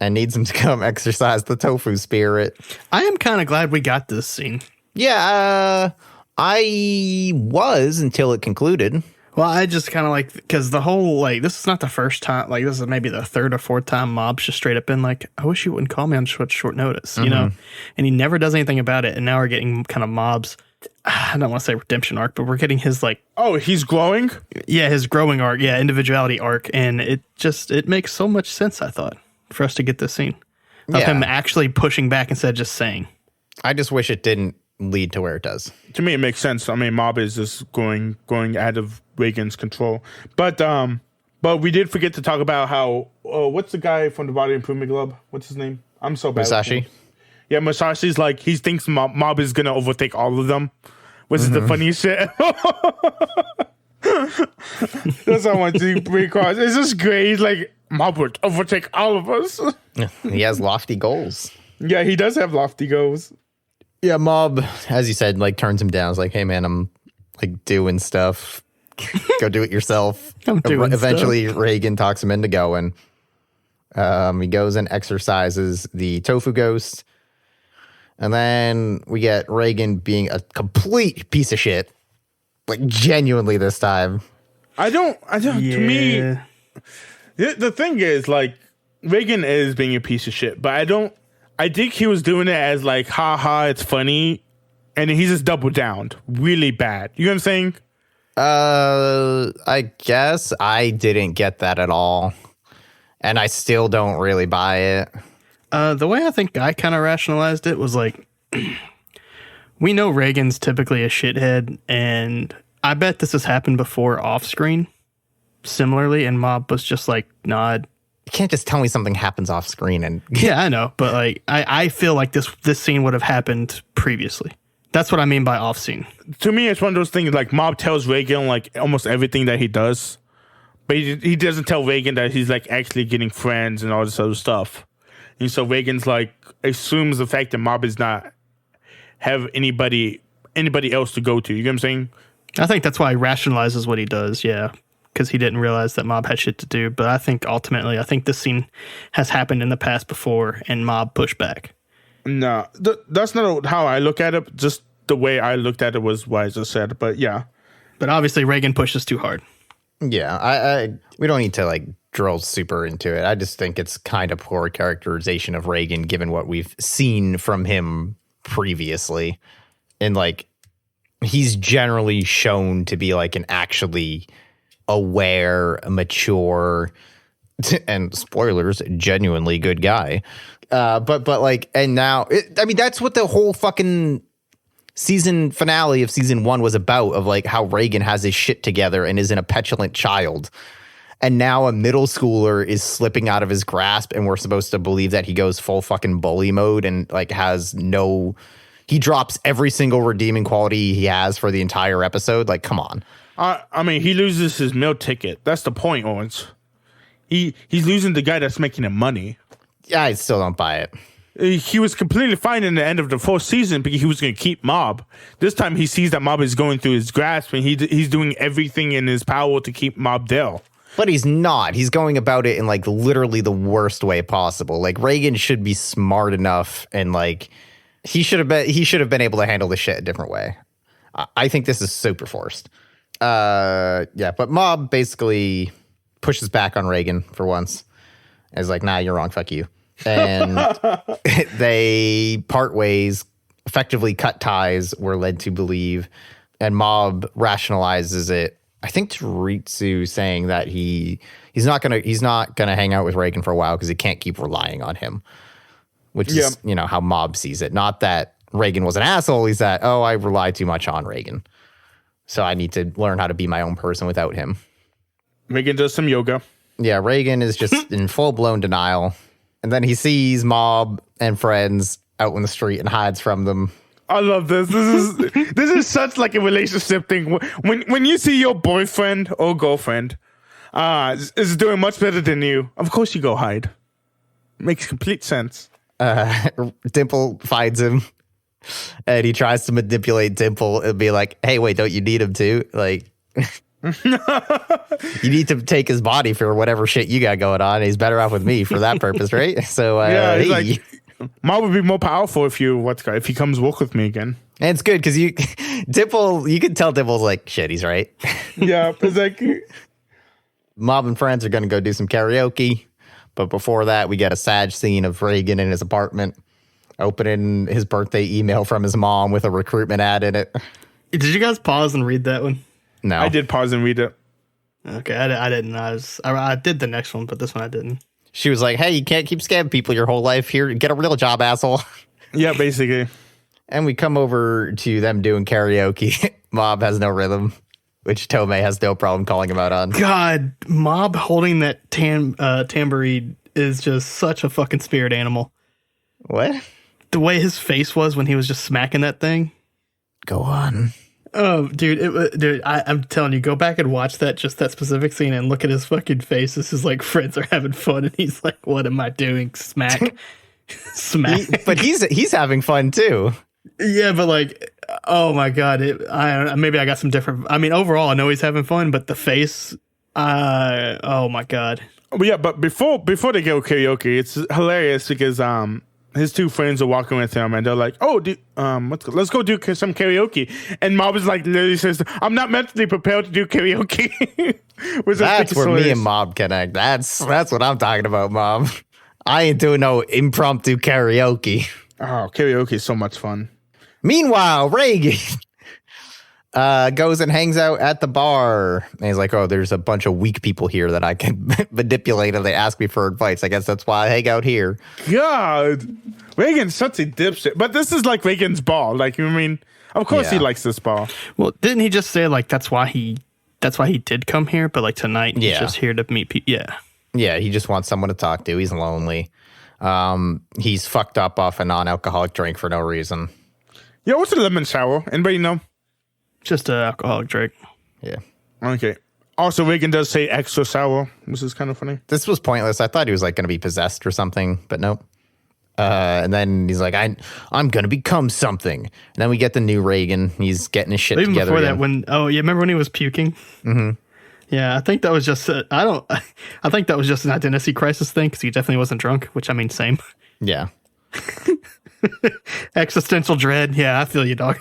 and needs him to come exercise the tofu spirit. I am kind of glad we got this scene. Yeah, I was until it concluded. Well, I just kind of like, because the whole, like, this is not the first time, like, this is maybe the third or fourth time Mob's just straight up been like, I wish you wouldn't call me on such short notice, you know? And he never does anything about it. And now we're getting kind of Mob's, I don't want to say redemption arc, but we're getting his, like, Oh, he's glowing? yeah, his growing arc, yeah, individuality arc. And it makes so much sense, I thought, for us to get this scene of him actually pushing back instead of just saying. I just wish it didn't lead to where it does. To me, it makes sense. I mean, Mob is just going out of Reigen's control. But we did forget to talk about how, what's the guy from the Body Improvement Club? What's his name? I'm so bad. Musashi? Yeah, Musashi's like, he thinks Mob is going to overtake all of them, which is the funniest shit. That's how I want to bring across. It's just great. He's like, Mob would overtake all of us. He has lofty goals. Yeah, he does have lofty goals. Yeah, Mob, as you said, like turns him down. It's like, hey man, I'm like doing stuff. Go do it yourself. Eventually, Reigen talks him into going. He goes and exercises the tofu ghost. And then we get Reigen being a complete piece of shit. Like, genuinely this time. To me, the thing is, like, Reigen is being a piece of shit, but I think he was doing it as, like, haha, it's funny. And he just doubled down really bad. You know what I'm saying? I guess I didn't get that at all. And I still don't really buy it. The way I think I kind of rationalized it was like, we know Reigen's typically a shithead, and I bet this has happened before off screen. Similarly, and Mob was just like, nod. You can't just tell me something happens off screen and yeah, I know, but like I feel like this scene would have happened previously. That's what I mean by off scene. To me, it's one of those things like Mob tells Reigen like almost everything that he does, but he doesn't tell Reigen that he's like actually getting friends and all this other stuff. And so Reigen's like assumes the fact that Mob is not have anybody else to go to. You get what I'm saying? I think that's why he rationalizes what he does. Yeah. Because he didn't realize that Mob had shit to do. But I think ultimately, this scene has happened in the past before, and Mob pushed back. No, that's not how I look at it. Just the way I looked at it was what I just said. But yeah. But obviously, Reigen pushes too hard. Yeah, we don't need to like drill super into it. I just think it's kind of poor characterization of Reigen, given what we've seen from him previously. And like, he's generally shown to be like an actually aware, mature, and spoilers, genuinely good guy. But like, and now, that's what the whole fucking season finale of season 1 was about, of like how Reigen has his shit together and isn't a petulant child. And now a middle schooler is slipping out of his grasp, and we're supposed to believe that he goes full fucking bully mode and like he drops every single redeeming quality he has for the entire episode. Like, come on. He loses his meal ticket. That's the point, Owens. He's losing the guy that's making him money. Yeah, I still don't buy it. He was completely fine in the end of the fourth season because he was going to keep Mob. This time he sees that Mob is going through his grasp, and he's doing everything in his power to keep Mob there. But he's not. He's going about it in like literally the worst way possible. Like, Reigen should be smart enough, and like he should have been able to handle the shit a different way. I think this is super forced. But Mob basically pushes back on Reigen for once. Is like, nah, you're wrong, fuck you. And they part ways, effectively cut ties, we're led to believe. And Mob rationalizes it, I think, to Ritsu, saying that he's not gonna hang out with Reigen for a while because he can't keep relying on him. Which is, how Mob sees it. Not that Reigen was an asshole, he's that, I rely too much on Reigen. So I need to learn how to be my own person without him. Reigen does some yoga. Yeah, Reigen is just in full-blown denial. And then he sees Mob and friends out in the street and hides from them. I love this. This is such like a relationship thing. When you see your boyfriend or girlfriend is doing much better than you, of course you go hide. Makes complete sense. Dimple finds him, and he tries to manipulate Dimple and be like, hey, wait, don't you need him too? Like, you need to take his body for whatever shit you got going on. He's better off with me for that purpose, right? So he's like, Mob would be more powerful if he comes walk with me again. And it's good because you can tell Dipple's like, shit, he's right. Yeah, it's like Mob and friends are going to go do some karaoke. But before that, we get a sad scene of Reigen in his apartment opening his birthday email from his mom with a recruitment ad in it. Did you guys pause and read that one? No. I did pause and read it. Okay, I didn't. I did the next one, but this one I didn't. She was like, hey, you can't keep scamming people your whole life. Here, get a real job, asshole. Yeah, basically. And we come over to them doing karaoke. Mob has no rhythm, which Tomei has no problem calling him out on. God, Mob holding that tambourine is just such a fucking spirit animal. What? The way his face was when he was just smacking that thing. Go on. Oh, dude, I'm telling you, go back and watch that specific scene and look at his fucking face. This is like friends are having fun, and he's like, "What am I doing?" Smack, smack. But he's having fun too. Yeah, but like, oh my god, maybe I got some different. I mean, overall, I know he's having fun, but the face, oh my god. But yeah, but before they go karaoke, it's hilarious because his two friends are walking with him and they're like, "Oh, let's go do some karaoke." And Mob is like, literally says, "I'm not mentally prepared to do karaoke." That's where me and Mob connect. That's what I'm talking about, Mob. I ain't doing no impromptu karaoke. Oh, karaoke is so much fun. Meanwhile, Reigen goes and hangs out at the bar. And he's like, oh, there's a bunch of weak people here that I can manipulate and they ask me for advice. I guess that's why I hang out here. God, Reigen's such a dipshit. But this is like Reigen's ball. Like, you mean, of course he likes this ball. Well, didn't he just say like that's why he did come here? But like tonight, he's just here to meet people. Yeah. Yeah, he just wants someone to talk to. He's lonely. He's fucked up off a non-alcoholic drink for no reason. Yeah, what's a lemon sour? Anybody know? Just an alcoholic drink. Yeah. Okay. Also, Reigen does say extra sour, which is kind of funny. This was pointless. I thought he was like going to be possessed or something, but nope. And then he's like, I'm going to become something. And then we get the new Reigen. He's getting his shit Even together. Before that, remember when he was puking? Mm-hmm. Yeah, I think that was just I think that was just an identity crisis thing because he definitely wasn't drunk, which I mean, same. Yeah. Existential dread. Yeah, I feel you, dog.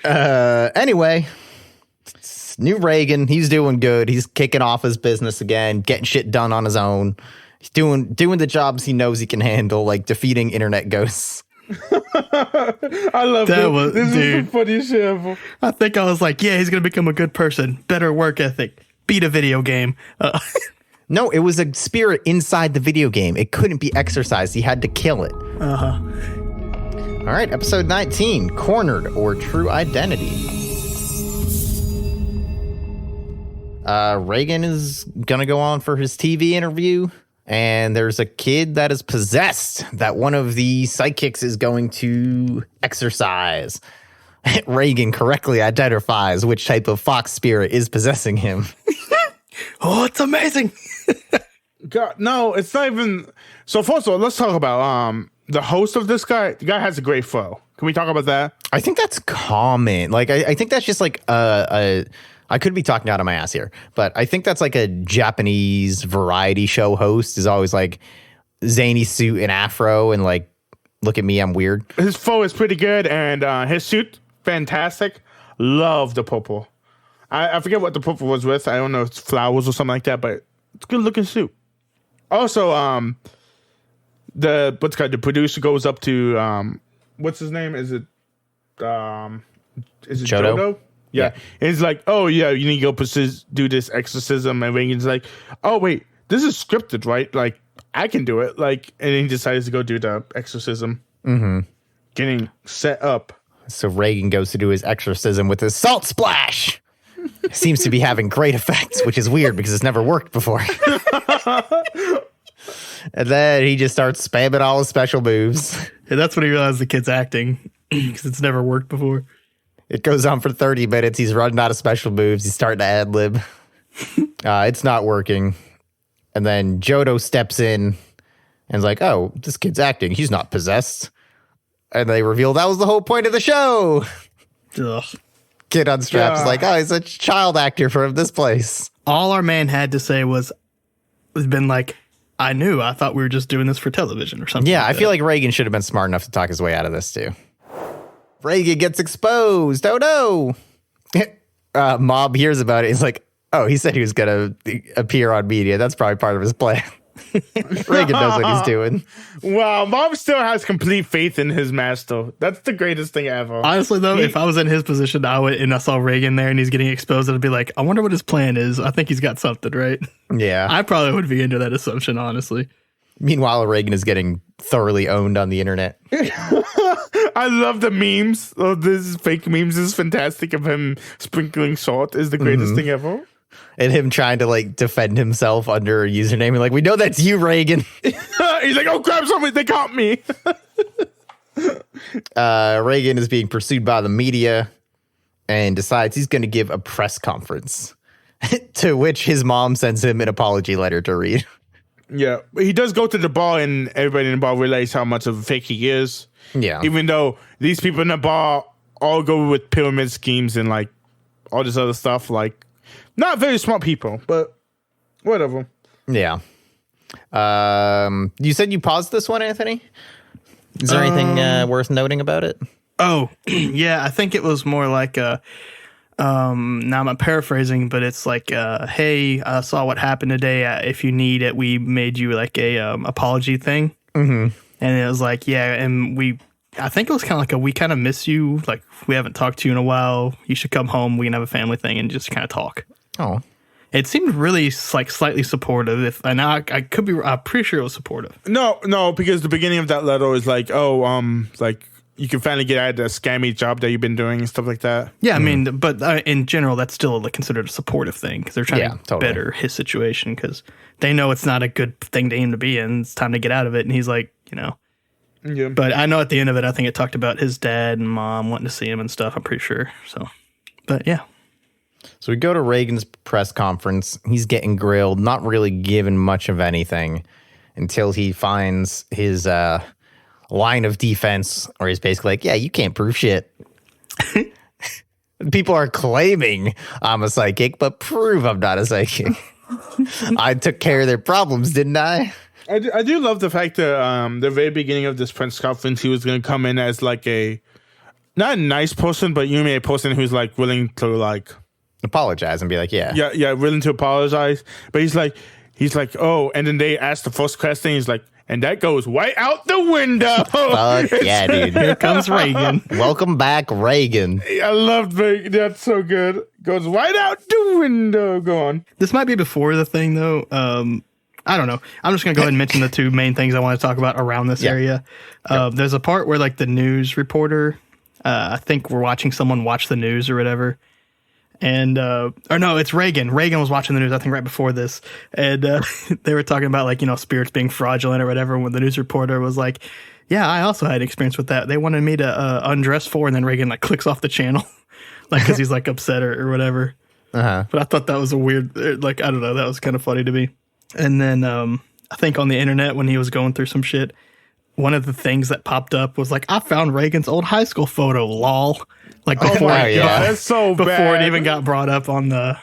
Anyway, new Reigen, he's doing good. He's kicking off his business again, getting shit done on his own. He's doing the jobs he knows he can handle, like defeating internet ghosts. I love that. This is the funniest shit ever. I think I was like, yeah, he's gonna become a good person, better work ethic, beat a video game. No, it was a spirit inside the video game. It couldn't be exorcised. He had to kill it. All right, episode 19, Cornered or True Identity. Reigen is gonna go on for his TV interview. And there's a kid that is possessed that one of the psychics is going to exorcise. Reigen correctly identifies which type of fox spirit is possessing him. Oh, it's amazing. God, no, it's not even. So first of all, let's talk about the host of this guy. The guy has a great flow. Can we talk about that? I think that's common. Like, I think that's just like I could be talking out of my ass here, but I think that's like a Japanese variety show host is always like zany suit and afro and like, look at me, I'm weird. His flow is pretty good and his suit, fantastic. Love the purple. I forget what the purple was with. I don't know if it's flowers or something like that, but it's a good looking suit. Also, the producer goes up to what's his name? Is it Jodo? Yeah. He's like, oh, yeah, you need to go do this exorcism. And Reigen's like, oh, wait, this is scripted, right? Like, I can do it. Like, and he decides to go do the exorcism. Mm-hmm. Getting set up. So Reigen goes to do his exorcism with his salt splash. Seems to be having great effects, which is weird because it's never worked before. And then he just starts spamming all his special moves. Yeah, that's when he realized the kid's acting because it's never worked before. It goes on for 30 minutes. He's running out of special moves. He's starting to ad-lib. It's not working. And then Jodo steps in and is like, oh, this kid's acting. He's not possessed. And they reveal that was the whole point of the show. Ugh. Kid unstraps like, oh, he's a child actor from this place. All our man had to say was been like, I thought we were just doing this for television or something. Yeah, like I feel like Reigen should have been smart enough to talk his way out of this too. Reigen gets exposed. Oh no. Mob hears about it. He's like, oh, he said he was going to appear on media. That's probably part of his plan. Reigen knows what he's doing. Wow, Mob still has complete faith in his master. That's the greatest thing ever. Honestly, though, if I was in his position, and I saw Reigen there and he's getting exposed, I'd be like, I wonder what his plan is. I think he's got something, right? Yeah. I probably would be into that assumption, honestly. Meanwhile, Reigen is getting thoroughly owned on the internet. I love the memes. Oh, this fake memes is fantastic of him sprinkling salt is the greatest thing ever. And him trying to like defend himself under a username. And like, we know that's you, Reigen. He's like, oh crap, somebody, they caught me. Reigen is being pursued by the media and decides he's going to give a press conference to which his mom sends him an apology letter to read. Yeah, he does go to the bar and everybody in the bar realize how much of a fake he is. Yeah. Even though these people in the bar all go with pyramid schemes and like all this other stuff, like not very smart people, but whatever. Yeah. You said you paused this one, Anthony? Is there anything worth noting about it? Oh, yeah, I think it was more like now I'm paraphrasing, but it's like, hey, I saw what happened today. If you need it, we made you like a apology thing. Mm-hmm. And it was like, yeah, and I think it was kind of like we kind of miss you. Like, we haven't talked to you in a while. You should come home. We can have a family thing and just kind of talk. Oh. It seemed really like slightly supportive. And I could be, I'm pretty sure it was supportive. No, because the beginning of that letter is like, like you can finally get out of the scammy job that you've been doing and stuff like that. Yeah, I mean, but in general, that's still like considered a supportive thing because they're trying to totally better his situation because they know it's not a good thing to him to be in. It's time to get out of it. And he's like, Yeah. But I know at the end of it, I think it talked about his dad and mom wanting to see him and stuff. I'm pretty sure. So, but yeah. So we go to Reigen's press conference. He's getting grilled, not really given much of anything until he finds his line of defense where he's basically like, yeah, you can't prove shit. People are claiming I'm a psychic, but prove I'm not a psychic. I took care of their problems, didn't I? I do love the fact that the very beginning of this press conference, he was going to come in as like not a nice person, but you mean a person who's like willing to like apologize and be like, yeah, willing to apologize. But he's like, oh, and then they ask the first question. He's like, and that goes right out the window. Fuck yeah, dude. Here comes Reigen. Welcome back, Reigen. I loved Reigen. That's so good. Goes right out the window. Go on. This might be before the thing, though. I don't know. I'm just going to go ahead and mention the two main things I want to talk about around this area. There's a part where, like, the news reporter, I think we're watching someone watch the news or whatever. And, or no, it's Reigen. Reigen was watching the news, I think, right before this. And they were talking about, like, spirits being fraudulent or whatever. When the news reporter was like, yeah, I also had experience with that. They wanted me to undress for, and then Reigen, like, clicks off the channel. Like, because he's, like, upset or whatever. Uh-huh. But I thought that was a weird, like, I don't know, that was kind of funny to me. And then I think on the internet when he was going through some shit, one of the things that popped up was like, I found Reigen's old high school photo, lol. Like before, that's so before bad. it even got brought up on or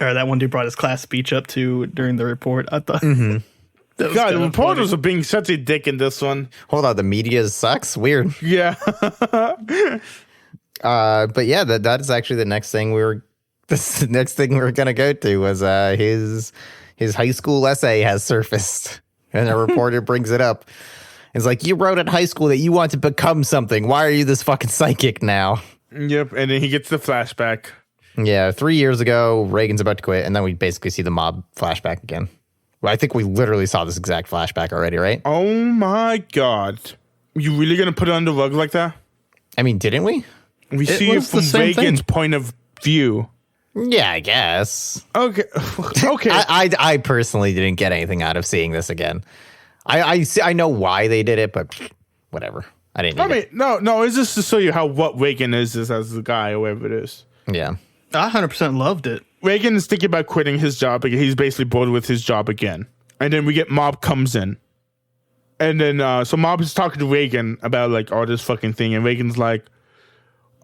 that one dude brought his class speech up to during the report. I thought, God, the reporters are being such a dick in this one. Hold on, the media sucks. Weird. Yeah. But yeah, that is actually the next thing the next thing we were gonna go to was his high school essay has surfaced, and a reporter brings it up. It's like, you wrote in high school that you want to become something. Why are you this fucking psychic now? Yep, and then he gets the flashback. Yeah, 3 years ago, Reigen's about to quit, and then we basically see the mob flashback again. Well, I think we literally saw this exact flashback already, right? Oh my God. You really gonna put it on the rug like that? I mean, didn't we? We see it from Reigen's point of view. Yeah, I guess. Okay. Okay. I personally didn't get anything out of seeing this again. I know why they did it, but whatever. I didn't. I mean, no. It's just to show you what Reigen is as the guy, or whatever it is. Yeah. I 100% loved it. Reigen is thinking about quitting his job because he's basically bored with his job again. And then we get Mob comes in. And then, so Mob is talking to Reigen about, like, all this fucking thing. And Reigen's like,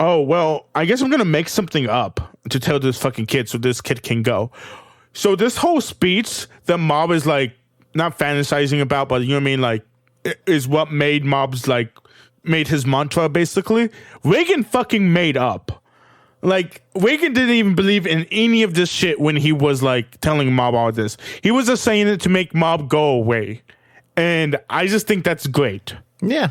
oh, well, I guess I'm going to make something up to tell this fucking kid so this kid can go. So this whole speech that Mob is, like, not fantasizing about, but you know what I mean? Like, is what made Mob's, like, made his mantra, basically, Reigen fucking made up. Like, Reigen didn't even believe in any of this shit when he was, like, telling Mob all this. He was just saying it to make Mob go away. And I just think that's great. Yeah.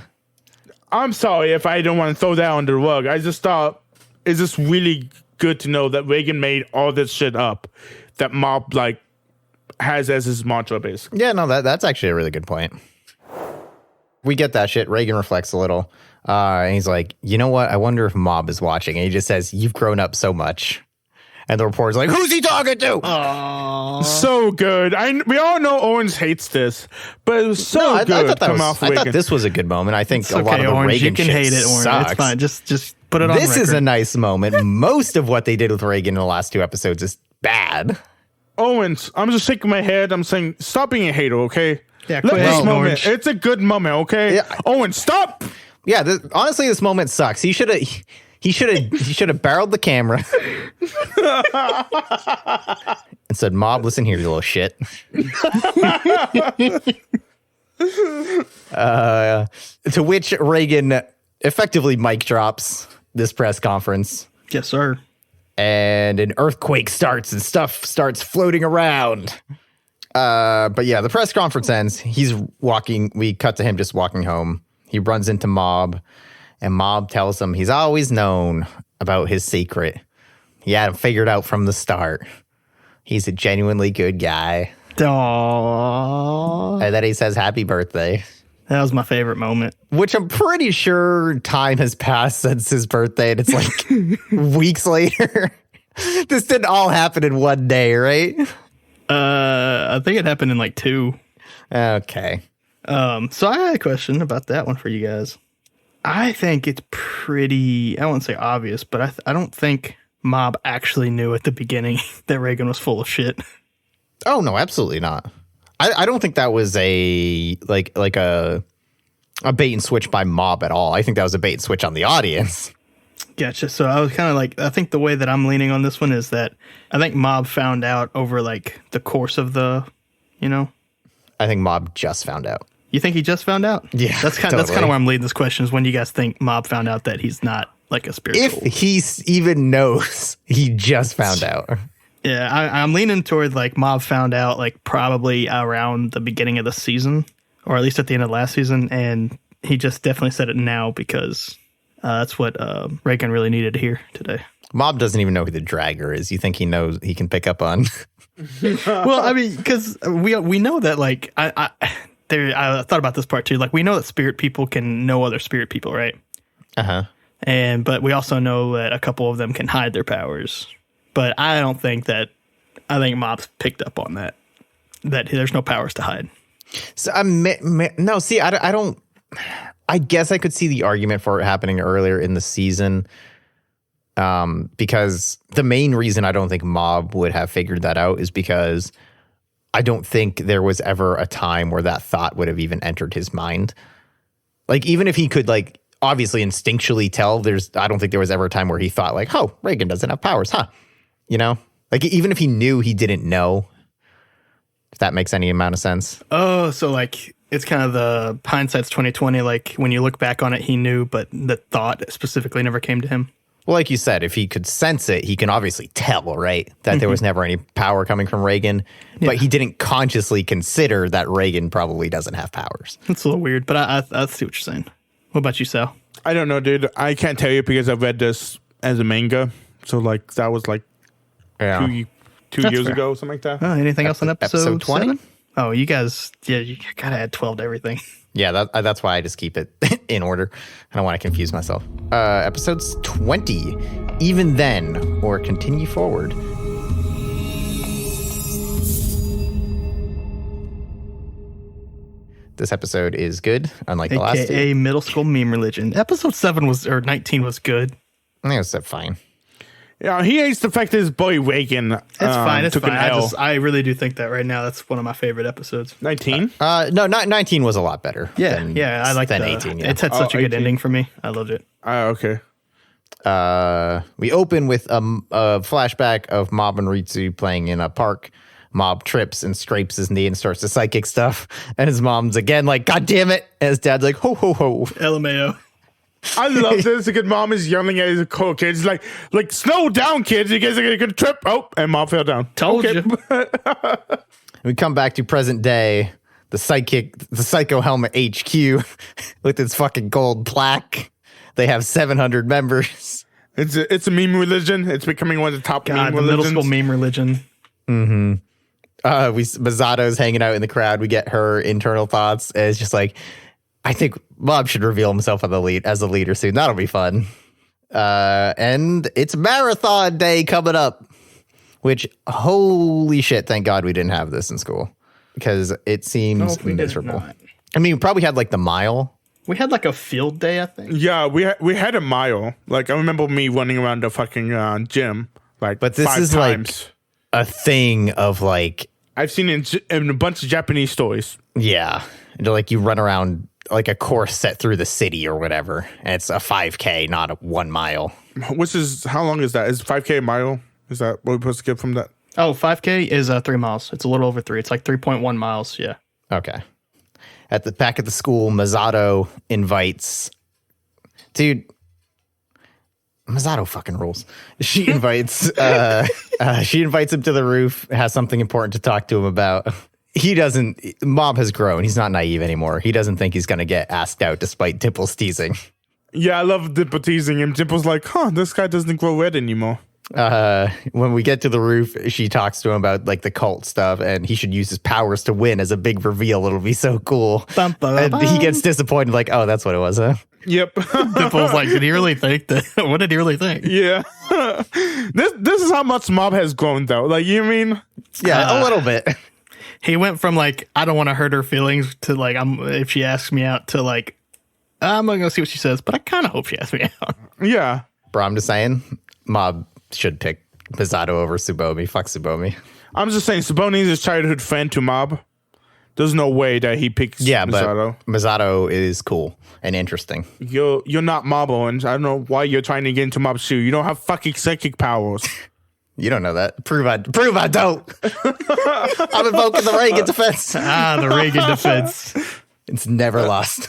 I'm sorry if I don't want to throw that on the rug. I just thought it's just really good to know that Reigen made all this shit up that Mob, like, has as his mantra, basically. Yeah, no, that's actually a really good point. We get that shit. Reigen reflects a little. And he's like, you know what? I wonder if Mob is watching. And he just says, you've grown up so much. And the reporter's like, who's he talking to? Aww. So good. We all know Owens hates this, but it was so good. I thought this was a good moment. I think It's a lot of the Orange. Reigen You can shit hate it, Orange. sucks. It's fine. Just put it on This record. is a nice moment. Most of what they did with Reigen in the last 2 episodes is bad. Owens, I'm just shaking my head. I'm saying, stop being a hater, okay? Yeah, Let quit this hating, moment. Orange. It's a good moment, okay? Yeah. Owens, stop. Yeah, honestly, this moment sucks. He should have barreled the camera and said, "Mob, listen here, you little shit." To which Reigen effectively mic drops this press conference, Yes, sir. and an earthquake starts and stuff starts floating around. But yeah, the press conference ends. He's walking. We cut to him just walking home. He runs into Mob, and Mob tells him he's always known about his secret. He had him figured out from the start. He's a genuinely good guy. Aww. And then he says, happy birthday. That was my favorite moment. Which I'm pretty sure time has passed since his birthday, and it's like weeks later. This didn't all happen in one day, right? I think it happened in like 2. Okay. So I had a question about that one for you guys. I think it's pretty, I wouldn't say obvious, but I don't think Mob actually knew at the beginning that Reigen was full of shit. Oh, no, absolutely not. I don't think that was a like a bait and switch by Mob at all. I think that was a bait and switch on the audience. Gotcha. So I was kind of like, I think the way that I'm leaning on this one is that I think Mob found out over like the course of the, I think Mob just found out. You think he just found out? Yeah, that's kind of where I'm leading this question is when you guys think Mob found out that he's not like a spiritual. If he even knows, he just found out. Yeah, I'm leaning toward like Mob found out like probably around the beginning of the season, or at least at the end of last season, and he just definitely said it now because that's what Reigen really needed to hear today. Mob doesn't even know who the Dragger is. You think he knows? He can pick up on? Well, I mean, because we know that like I thought about this part too. Like we know that spirit people can know other spirit people, right? But we also know that a couple of them can hide their powers. But I think Mob's picked up on that there's no powers to hide. So no, see, I don't. I guess I could see the argument for it happening earlier in the season, because the main reason I don't think Mob would have figured that out is because I don't think there was ever a time where that thought would have even entered his mind. Like, even if he could, like, obviously instinctually tell, I don't think there was ever a time where he thought, like, oh, Reigen doesn't have powers, huh? Like, even if he knew he didn't know, if that makes any amount of sense. Oh, so, like, it's kind of the hindsight's 2020. Like, when you look back on it, he knew, but the thought specifically never came to him. Well, like you said, if he could sense it, he can obviously tell, right? That there was never any power coming from Reigen, but he didn't consciously consider that Reigen probably doesn't have powers. It's a little weird, but I see what you're saying. What about you, Sal? I don't know, dude. I can't tell you because I've read this as a manga. So, like, that was like two years fair. ago, something like that. Anything else on episode 20? 7? Oh, you guys, you gotta add 12 to everything. Yeah, that's why I just keep it in order. I don't want to confuse myself. Episodes 20, Even Then, or Continue Forward. This episode is good, unlike the last two. AKA middle school meme religion. Episode 19 was good. I think it was fine. Yeah, he hates the fact that his boy Reigen It's fine. It's took fine. an L. I really do think that right now. That's one of my favorite episodes. 19? No, 19 was a lot better. I like than that. 18. Yeah. It's had such a good 18. ending for me. I loved it. Okay. We open with a flashback of Mob and Ritsu playing in a park. Mob trips and scrapes his knee and starts the psychic stuff. And his mom's again like, God damn it. And his dad's like, ho, ho, ho. LMAO. I love this. A good mom is yelling at his kids like slow down, kids. You guys are gonna trip. Oh, and mom fell down. Told you. We come back to present day. The Psycho Helmet HQ with its fucking gold plaque. They have 700 members. It's a meme religion. It's becoming one of the top meme the religions. middle school meme religion. Mazato's hanging out in the crowd. We get her internal thoughts. And it's just like, I think Bob should reveal himself as a leader soon. That'll be fun. And it's marathon day coming up, which, holy shit, thank God we didn't have this in school because it seems miserable. I mean, we probably had like the mile. We had like a field day, I think. Yeah, we had a mile. Like, I remember me running around the fucking gym like but this 5 is times. Like a thing of like, I've seen it in a bunch of Japanese stories. yeah, and like you run around like a course set through the city or whatever, and it's a 5K, not a 1 mile. How long is that? Is 5K a mile? Is that what we're supposed to get from that? Oh, 5K is 3 miles. It's a little over 3. It's like 3.1 miles. Yeah. Okay. Back at the school, Masato invites, dude. Masato fucking rules. She invites him to the roof, has something important to talk to him about. Mob has grown. He's not naive anymore. He doesn't think he's going to get asked out despite Dimple's teasing. Yeah, I love Dimple teasing him. Dimple's like, this guy doesn't grow red anymore. When we get to the roof, she talks to him about like the cult stuff and he should use his powers to win as a big reveal. It'll be so cool. Bum, bum, and bum. he gets disappointed like, oh, that's what it was, huh? Yep. Dimple's like, did he really think that? What did he really think? Yeah. This is how much Mob has grown, though. Like, you mean? Yeah, a little bit. He went from like, I don't want to hurt her feelings to like, if she asks me out to like, I'm going to go see what she says, but I kind of hope she asks me out. Yeah. Bro, I'm just saying, Mob should pick Misato over Tsubomi. Fuck Tsubomi. I'm just saying, Tsuboni is his childhood friend to Mob. There's no way that he picks Misato. But Misato is cool and interesting. You're not Mob, Owens. I don't know why you're trying to get into Mob's shoe. You don't have fucking psychic powers. You don't know that. Prove I don't. I'm invoking the Reigen defense. The Reigen defense. It's never lost.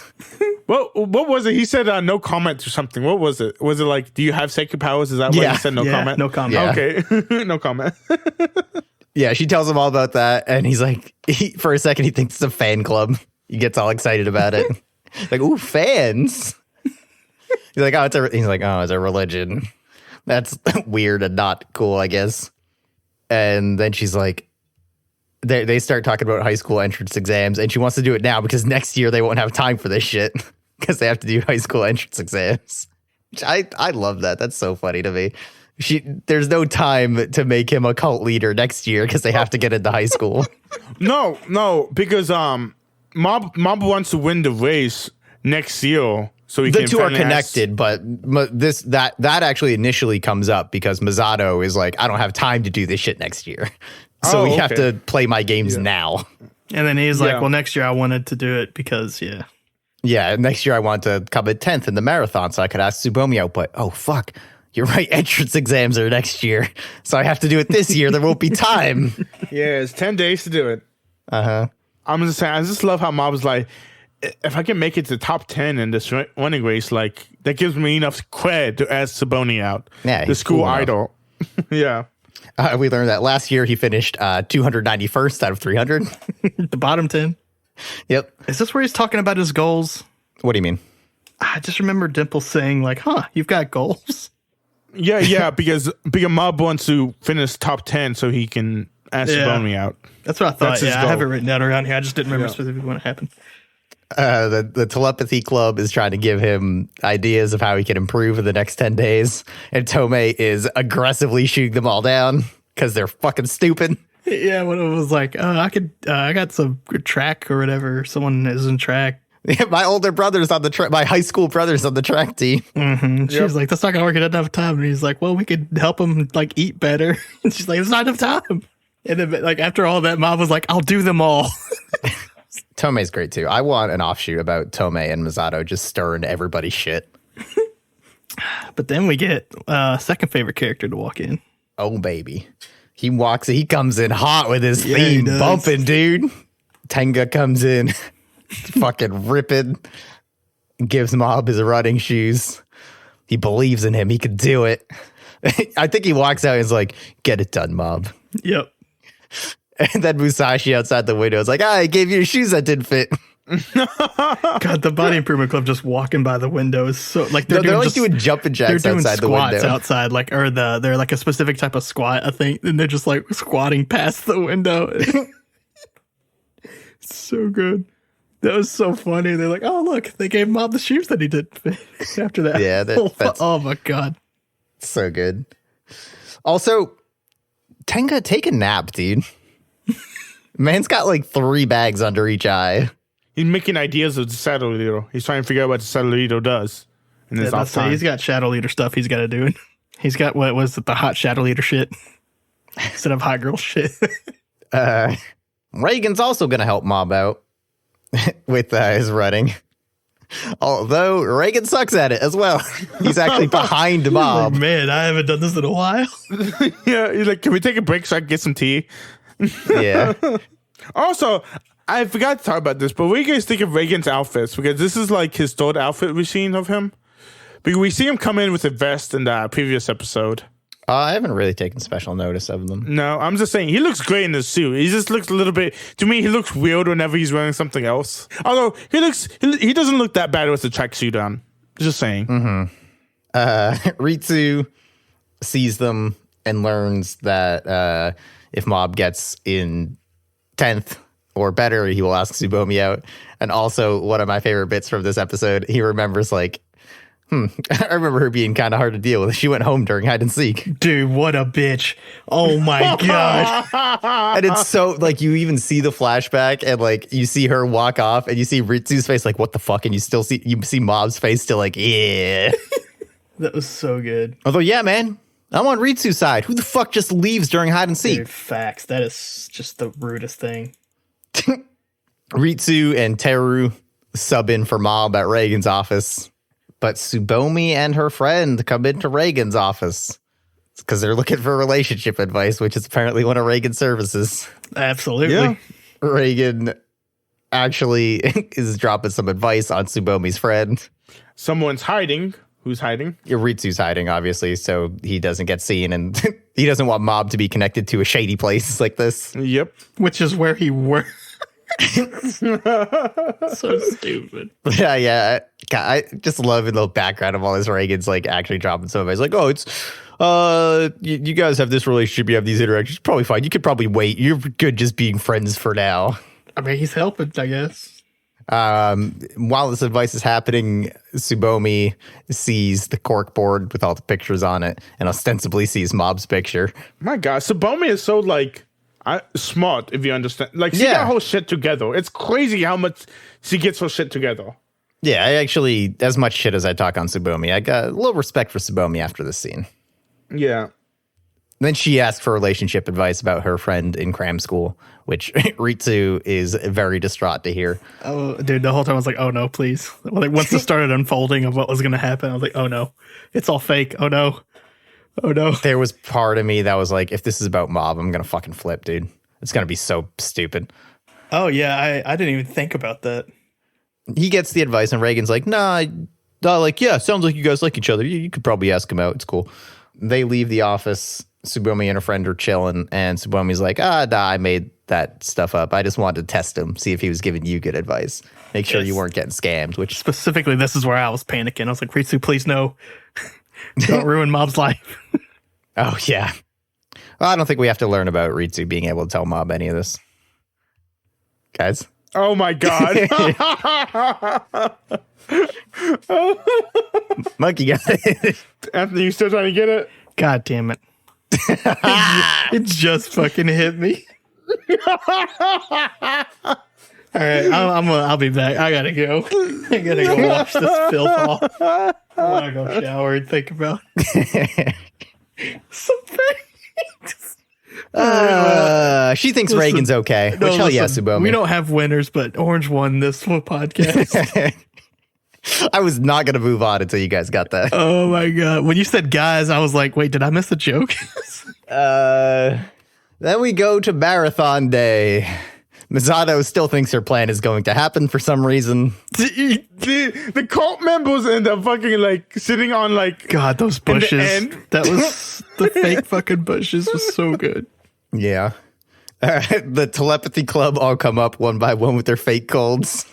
What was it? He said no comment or something. What was it? Was it like, do you have psychic powers? Is that why he said no comment? No comment. Yeah. Okay. No comment. Yeah, she tells him all about that, and he's like, for a second, he thinks it's a fan club. He gets all excited about it. Like, ooh, fans. He's like, oh, it's a religion. That's weird and not cool, I guess. And then she's like, they start talking about high school entrance exams, and she wants to do it now because next year they won't have time for this shit because they have to do high school entrance exams. Which I love that. That's so funny to me. There's no time to make him a cult leader next year because they have to get into high school. No, because Mob wants to win the race next year, so the two are connected. But that actually initially comes up because Misato is like, I don't have time to do this shit next year, so we have to play my games now. And then he's like, well, next year I wanted to do it because next year I want to come in 10th in the marathon so I could ask Tsubomi out. But oh fuck. You're right, entrance exams are next year, so I have to do it this year. There won't be time. Yeah, it's 10 days to do it. Uh-huh. I'm just saying, I just love how Mob was like, if I can make it to the top 10 in this running race, like, that gives me enough cred to ask Tsubomi out. Yeah, the school cool idol. Yeah. We learned that last year he finished 291st out of 300. The bottom 10. Yep. Is this where he's talking about his goals? What do you mean? I just remember Dimple saying like, you've got goals? Yeah, because Mob wants to finish top 10 so he can ask Tsubomi out. That's what I thought. That's his I goal. have it written down around here. I just didn't remember specifically when it happened. The telepathy club is trying to give him ideas of how he can improve in the next 10 days. And Tomei is aggressively shooting them all down because they're fucking stupid. Yeah, when it was like, I got some track or whatever. Someone is in track. Yeah, my older brother's on the track. My high school brother's on the track team. Mm-hmm. She was like, that's not going to work. It doesn't have time. And he's like, well, we could help him like eat better. And she's like, it's not enough time. And then like after all that, Mom was like, I'll do them all. Tomei's great too. I want an offshoot about Tomei and Misato just stirring everybody's shit. But then we get second favorite character to walk in. Oh, baby. He comes in hot with his theme bumping, dude. Tenga comes in. Fucking ripping. gives Mob his running shoes. He believes in him. He could do it. I think he walks out and is like, get it done, Mob. Yep. And then Musashi outside the window is like, I gave you shoes that didn't fit. God, the Body Improvement Club just walking by the window is so like they're doing jumping jacks they're doing outside the window. squats outside, like they're like a specific type of squat, I think, and they're just like squatting past the window. It's so good. That was so funny. They're like, oh look, they gave Mob the shoes that he didn't fit after that. Yeah, that's oh my God, so good. Also, Tenga, take a nap, dude. Man's got like 3 bags under each eye. He's making ideas of the Shadow Leader. He's trying to figure out what the Shadow Leader does. And he's got Shadow Leader stuff he's got to do. He's got what was it, the hot Shadow Leader shit instead of hot girl shit. Reigen's also going to help Mob out with his running. Although Reigen sucks at it as well. He's actually behind Mob. Like, man, I haven't done this in a while. Yeah, he's like, can we take a break so I can get some tea? Yeah. Also, I forgot to talk about this, but what do you guys think of Reigen's outfits? Because this is like his third outfit we've seen of him. Because we see him come in with a vest in the previous episode. I haven't really taken special notice of them. No, I'm just saying, he looks great in the suit. He just looks a little bit, to me, he looks weird whenever he's wearing something else. Although, he doesn't look that bad with the tracksuit on. Just saying. Mm-hmm. Ritsu sees them and learns that if Mob gets in 10th or better, he will ask Tsubomi out. And also, one of my favorite bits from this episode, he remembers like, I remember her being kind of hard to deal with. She went home during hide and seek. Dude, what a bitch. Oh my God. And it's so, like, you even see the flashback and, like, you see her walk off and you see Ritsu's face like, what the fuck? And you see Mob's face still like, yeah. That was so good. Although, yeah, man, I'm on Ritsu's side. Who the fuck just leaves during hide and seek? Dude, facts. That is just the rudest thing. Ritsu and Teru sub in for Mob at Reigen's office. But Tsubomi and her friend come into Reigen's office because they're looking for relationship advice, which is apparently one of Reigen's services. Absolutely. Yeah. Reigen actually is dropping some advice on Tsubomi's friend. Someone's hiding. Who's hiding? Ritsu's hiding, obviously, so he doesn't get seen, and he doesn't want Mob to be connected to a shady place like this. Yep. Which is where he works. So stupid. Yeah. God, I just love in the background of all this Reigen's like actually dropping some advice. Like, oh, it's you guys have this relationship, you have these interactions, probably fine. You could probably wait. You're good just being friends for now. I mean, he's helping, I guess. While this advice is happening, Tsubomi sees the cork board with all the pictures on it and ostensibly sees Mob's picture. My God, Tsubomi is so like smart, if you understand. Like, she got her whole shit together. It's crazy how much she gets her shit together. Yeah, I actually, as much shit as I talk on Tsubomi, I got a little respect for Tsubomi after this scene. Yeah. Then she asked for relationship advice about her friend in cram school, which Ritsu is very distraught to hear. Oh, dude, the whole time I was like, oh no, please. Like, once it started unfolding of what was going to happen, I was like, oh no, it's all fake. Oh no. Oh no. There was part of me that was like, if this is about Mob, I'm going to fucking flip, dude. It's going to be so stupid. Oh yeah, I didn't even think about that. He gets the advice and Reigen's like, nah, like, yeah, sounds like you guys like each other. You could probably ask him out. It's cool. They leave the office. Tsubomi and her friend are chilling, and Tsubomi's like, nah, I made that stuff up. I just wanted to test him, see if he was giving you good advice. Make sure you weren't getting scammed, which... Specifically, this is where I was panicking. I was like, Ritsu, please no. Don't ruin Mob's life. Oh, yeah. Well, I don't think we have to learn about Ritsu being able to tell Mob any of this. Guys? Oh my God. Monkey got it. Anthony, you still trying to get it? God damn it. It just fucking hit me. All right, I'll be back. I gotta go. I gotta go wash this filth off. I wanna go shower and think about something. She thinks Reigen's okay. Which hell yeah, Tsubomi. We don't have winners, but Orange won this podcast. I was not going to move on until you guys got that. Oh my God. When you said guys, I was like, wait, did I miss the joke? Then we go to Marathon Day. Misato still thinks her plan is going to happen for some reason. The cult members and the fucking like sitting on like God, those bushes. That was the fake fucking bushes was so good. Yeah. The telepathy club all come up one by one with their fake colds.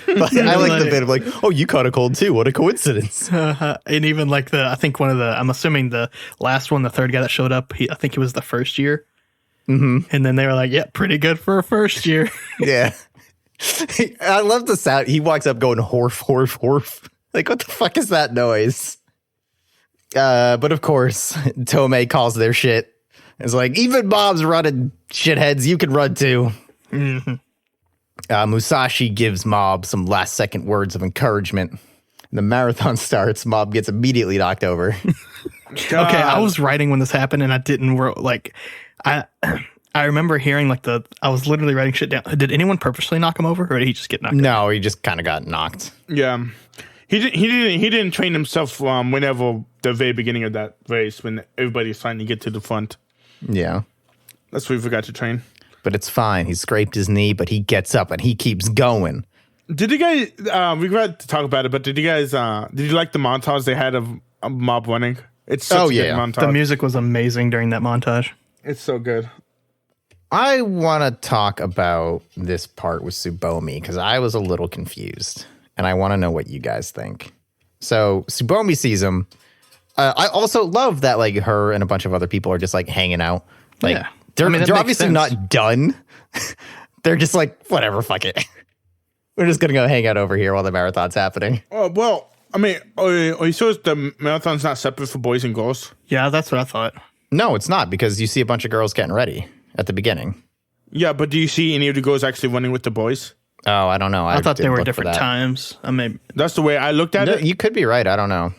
But I like the bit of like, oh, you caught a cold too. What a coincidence. And even like I think one of I'm assuming the last one, the third guy that showed up, I think it was the first year. Mm-hmm. And then they were like, yeah, pretty good for a first year. Yeah. I love the sound. He walks up going, horf, horf, horf. Like, what the fuck is that noise? But of course, Tomei calls their shit. It's like, even Bob's running, shitheads. You can run too. Mm-hmm. Musashi gives Mob some last second words of encouragement. The marathon starts. Mob gets immediately knocked over. Okay, I was writing when this happened, and I didn't like. I remember hearing like I was literally writing shit down. Did anyone purposely knock him over, or did he just get knocked? No, he just kind of got knocked. Yeah, he didn't train himself whenever the very beginning of that race when everybody's trying to get to the front. Yeah, that's where he forgot to train. But it's fine. He scraped his knee, but he gets up and he keeps going. Did you guys? We got to talk about it, but did you guys? Did you like the montage they had of Mob running? It's such a good montage. The music was amazing during that montage. It's so good. I want to talk about this part with Tsubomi because I was a little confused, and I want to know what you guys think. So Tsubomi sees him. I also love that like her and a bunch of other people are just like hanging out. Like they're obviously not done. They're just like, whatever, fuck it. We're just gonna go hang out over here while the marathon's happening. Oh well, I mean, are you sure the marathon's not separate for boys and girls? Yeah, that's what I thought. No, it's not, because you see a bunch of girls getting ready at the beginning. Yeah, but do you see any of the girls actually running with the boys? Oh, I don't know. I thought they were different times. I mean, that's the way I looked at it. You could be right. I don't know.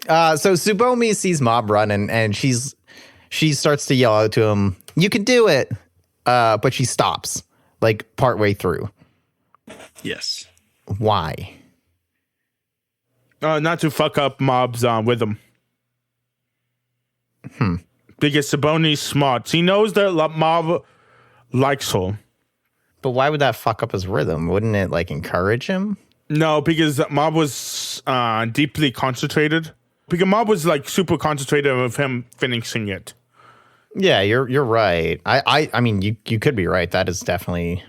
So Tsubomi sees Mob running, and she starts to yell out to him, "You can do it!" But she stops, like partway through. Yes. Why? Not to fuck up Mob's rhythm. Because Tsubomi's smart. He knows that Mob likes her. But why would that fuck up his rhythm? Wouldn't it like encourage him? No, because Mob was deeply concentrated. Because Mob was like super concentrated of him finishing it. Yeah, you're right. I mean, you could be right. That is definitely.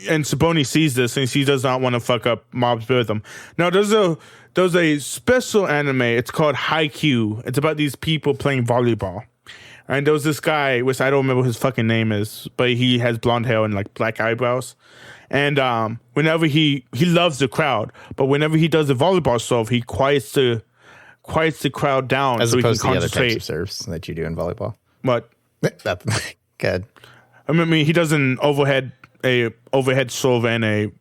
And Tsubomi sees this and she does not want to fuck up Mob's rhythm. Now, there's a special anime. It's called Haikyuu. It's about these people playing volleyball. And there was this guy, which I don't remember what his fucking name is, but he has blonde hair and like black eyebrows. And whenever he loves the crowd, but whenever he does the volleyball serve, he quiets the crowd down as so opposed he can to the other concentrate. types of serves that you do in volleyball. What? That's good. I mean, he does an overhead serve and a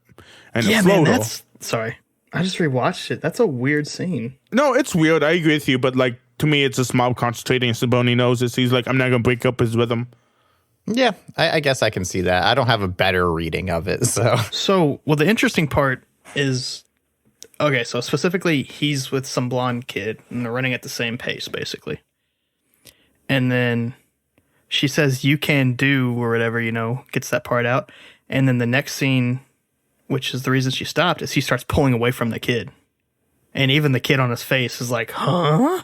yeah, floater. Man, sorry. I just rewatched it. That's a weird scene. No, it's weird. I agree with you, but like to me, it's just Mob concentrating, and Tsubomi knows this. He's like, I'm not gonna break up his rhythm. Yeah, I guess I can see that. I don't have a better reading of it, so. Well, the interesting part is, okay, so specifically, he's with some blonde kid, and they're running at the same pace, basically. And then she says, "You can do," or whatever, gets that part out. And then the next scene, which is the reason she stopped, is he starts pulling away from the kid. And even the kid on his face is like, huh?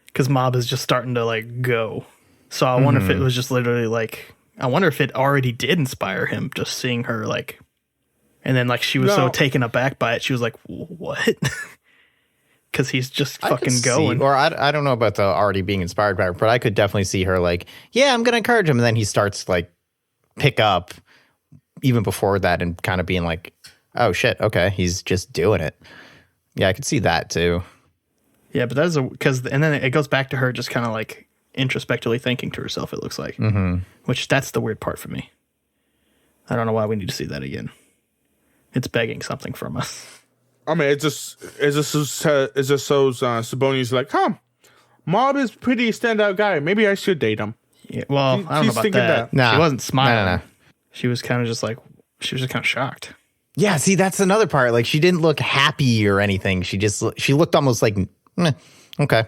Because Mob is just starting to, like, go. So I wonder if it was just literally, like, I wonder if it already did inspire him, just seeing her, like, and then, like, she was so taken aback by it, she was like, what? Because he's just fucking going. Or I don't know about the already being inspired by her, but I could definitely see her, like, yeah, I'm going to encourage him. And then he starts, like, pick up even before that and kind of being like, oh, shit, okay, he's just doing it. Yeah, I could see that, too. Yeah, but that is and then it goes back to her just kind of, like, introspectively thinking to herself, it looks like. Mm-hmm. Which, that's the weird part for me. I don't know why we need to see that again. It's begging something from us. I mean, it's just so Tsubomi's like, Mob is pretty standout guy. Maybe I should date him. Yeah, well, I don't know about that. Nah, she wasn't smiling. No. She was kind of just like, she was just kind of shocked. Yeah, see, that's another part. Like, she didn't look happy or anything. She looked almost like, Okay.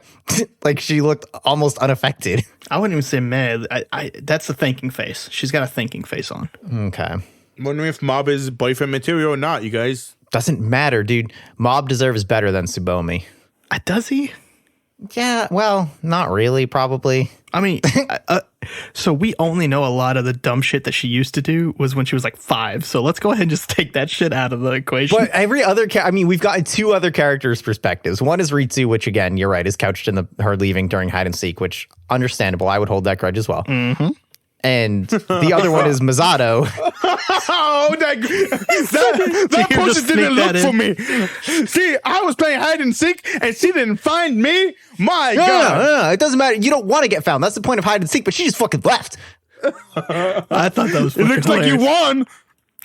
Like she looked almost unaffected. I wouldn't even say mad. I that's the thinking face. She's got a thinking face on. Okay. Wondering if Mob is boyfriend material or not, you guys. Doesn't matter, dude. Mob deserves better than Tsubomi. Does he? Yeah, well, not really, probably. I mean, so we only know a lot of the dumb shit that she used to do was when she was like 5. So let's go ahead and just take that shit out of the equation. But every other, I mean, we've gotten 2 other characters' perspectives. One is Ritsu, which again, you're right, is couched in her leaving during hide and seek, which understandable. I would hold that grudge as well. Mm-hmm. And the other one is Masato. Oh, that person didn't look for me. See, I was playing hide and seek, and she didn't find me. My God. No, it doesn't matter. You don't want to get found. That's the point of hide and seek, but she just fucking left. I thought that was It looks like you won.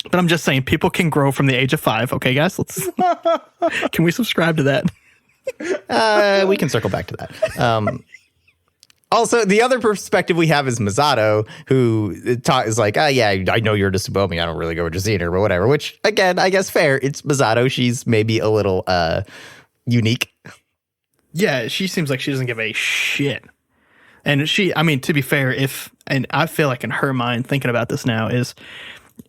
But I'm just saying, people can grow from the age of 5. Okay, guys? Can we subscribe to that? We can circle back to that. Also, the other perspective we have is Masato, who is like, yeah, I know you're Tsubomi. I don't really go with Jazina or whatever, which, again, I guess fair. It's Masato. She's maybe a little unique. Yeah, she seems like she doesn't give a shit. And I mean, to be fair, and I feel like in her mind, thinking about this now, is